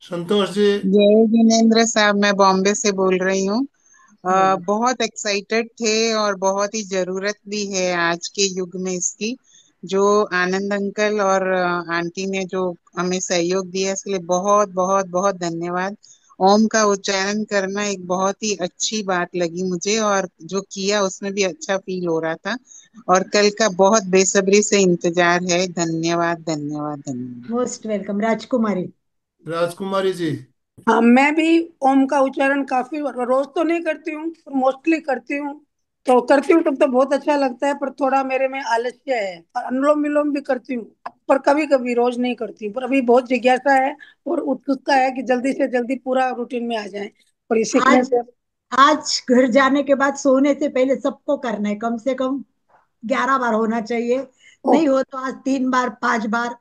संतोष जी। जय जिनेन्द्र साहब, मैं बॉम्बे से बोल रही हूँ। बोलिए। बहुत एक्साइटेड थे और बहुत ही जरूरत भी है आज के युग में इसकी। जो आनंद अंकल और आंटी ने जो हमें सहयोग दिया इसके लिए बहुत बहुत बहुत धन्यवाद। ओम का उच्चारण करना एक बहुत ही अच्छी बात लगी मुझे, और जो किया उसमें भी अच्छा फील हो रहा था। और कल का बहुत बेसब्री से इंतजार है। धन्यवाद धन्यवाद धन्यवाद। Most welcome. राजकुमारी। राजकुमारी जी। हाँ, मैं भी ओम का उच्चारण काफी रोज तो नहीं करती हूँ, पर मोस्टली करती हूँ। तो करती हूँ तब तो बहुत अच्छा लगता है, पर थोड़ा मेरे में आलस्य है। और अनुलोम विलोम भी करती हूँ, पर कभी कभी, रोज नहीं करती हूँ। पर अभी बहुत जिज्ञासा है और उत्सुकता है कि जल्दी से जल्दी पूरा रूटीन में आ जाए, और ये सीखने आज से। आज घर जाने के बाद सोने से पहले सबको करना है, कम से कम 11 बार होना चाहिए। नहीं ओके। हो तो आज 3 बार 5 बार।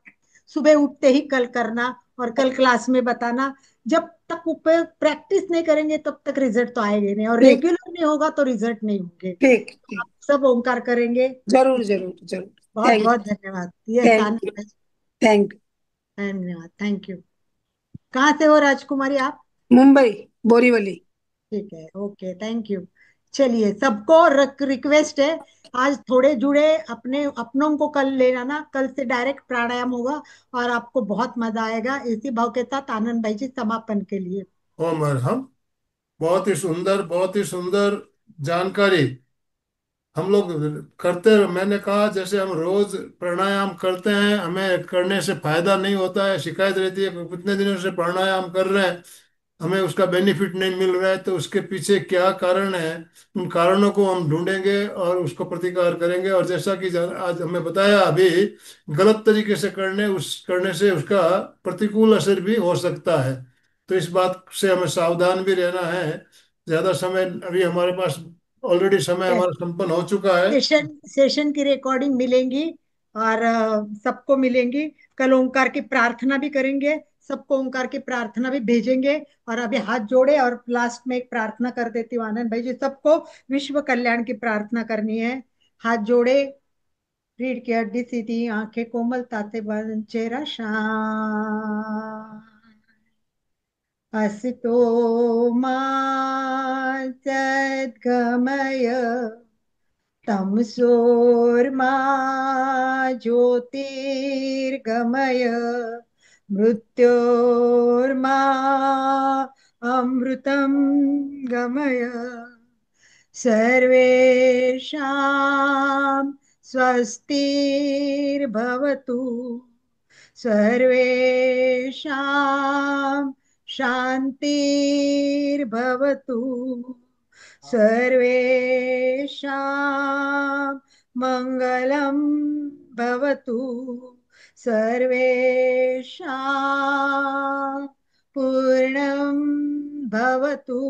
सुबह उठते ही कल करना, और कल क्लास में बताना। जब तक ऊपर प्रैक्टिस नहीं करेंगे तब तक रिजल्ट तो आएंगे नहीं, और ठीक रेगुलर नहीं होगा तो रिजल्ट नहीं होंगे। ठीक तो ठीक। आप सब ओंकार करेंगे। जरूर जरूर जरूर। बहुत थैंक बहुत धन्यवाद। Yes thank you. आनंद। थैंक धन्यवाद। Thank you. कहाँ से हो राजकुमारी आप? मुंबई, बोरीवली। ठीक है, ओके, थैंक यू। चलिए, सबको रिक्वेस्ट है, आज थोड़े जुड़े, अपने अपनों को कल ले आना, कल से डायरेक्ट प्राणायाम होगा और आपको बहुत मजा आएगा। इसी भाव के साथ आनंद भाई जी समापन के लिए। ओम अरहम। बहुत ही सुंदर, बहुत ही सुंदर जानकारी हम लोग करते। मैंने कहा जैसे हम रोज प्राणायाम करते हैं, हमें करने से फायदा नहीं होता है, शिकायत रहती है कि कितने दिनों से प्राणायाम कर रहे हैं, हमें उसका बेनिफिट नहीं मिल रहा है, तो उसके पीछे क्या कारण है, उन कारणों को हम ढूंढेंगे और उसको प्रतिकार करेंगे। और जैसा कि आज हमें बताया अभी, गलत तरीके से करने से उसका प्रतिकूल असर भी हो सकता है। तो इस बात से हमें सावधान भी रहना है। ज्यादा समय अभी हमारे पास, ऑलरेडी समय हमारा संपन्न हो चुका है। सेशन सेशन की रिकॉर्डिंग मिलेंगी, और सबको मिलेंगी। कल ओंकार की प्रार्थना भी करेंगे। सबको ओंकार की प्रार्थना भी भेजेंगे। और अभी हाथ जोड़े और लास्ट में एक प्रार्थना कर देती हूँ आनंद भाई जी, सबको विश्व कल्याण की प्रार्थना करनी है। हाथ जोड़े, रीढ़ की हड्डी सीधी, आंखें कोमलता से बंद, चेहरा शांत। असतो मा सद्गमय, तमसोर्मा ज्योतिर्गमय, मृत्योर्मा अमृतं गमय। सर्वेषां स्वस्तिर्भवतु, सर्वेषां शान्तिर्भवतु, सर्वेषां मङ्गलं भवतु, सर्वेषां पूर्णं भवतु,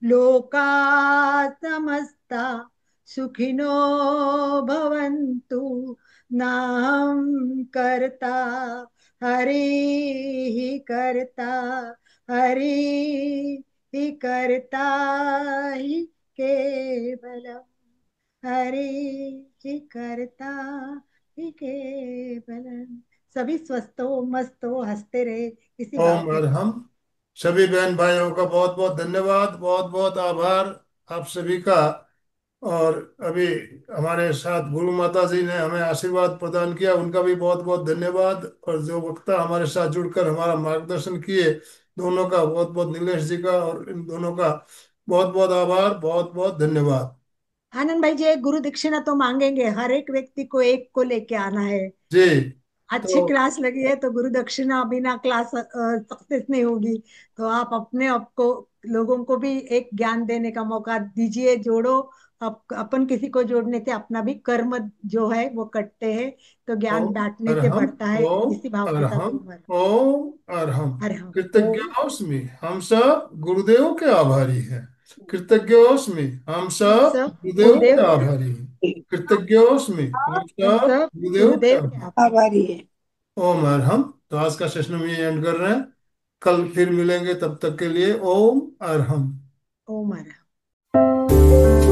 लोका समस्ता सुखिनो भवन्तु। नाहं कर्ता हरिः कर्ता, हरिः कर्ता हि केवलम्, हरिः कर्ता ही केवलम्। सभी स्वस्थ हो, मस्त हो, हंसते रहे, इसी भाव ओम के साथ। अरहम। सभी बहन भाइयों का बहुत बहुत धन्यवाद, बहुत बहुत आभार आप सभी का। और अभी हमारे साथ गुरु माता जी ने हमें आशीर्वाद प्रदान किया, उनका भी बहुत बहुत धन्यवाद। और जो वक्ता हमारे साथ जुड़कर हमारा मार्गदर्शन किए, दोनों का बहुत बहुत, नीलेश जी का और इन दोनों का बहुत बहुत आभार, बहुत बहुत धन्यवाद। आनंद भाई जी, एक गुरु दक्षिणा तो मांगेंगे, हर एक व्यक्ति को एक को लेके आना है। जी। अच्छी तो क्लास लगी है तो गुरु दक्षिणा बिना क्लास सक्सेस नहीं होगी। तो आप अपने आपको, लोगों को भी एक ज्ञान देने का मौका दीजिए, जोड़ो। अपन किसी को जोड़ने से अपना भी कर्म जो है वो कटते हैं। तो ज्ञान ओम बांटने से अरहम। बढ़ता है, ओम इसी भाव के साथ अरहम। उम्र। ओम अरहम। हर हम ओम। कृतज्ञोस्मि, हम सब गुरुदेव के आभारी हैं। कृतज्ञोस्मि, हम हम सब सब गुरुदेव के गुरुदेव के आभारी हैं। कृतज्ञोस्मि, हम हम सब सब गुरुदेव के गुरुदेव के आभारी। आभारी। आभारी है। ओम अरहम। तो आज का सेशन हम ये एंड कर रहे हैं। कल फिर मिलेंगे, तब तक के लिए ओम अरहम। ओम हर हम।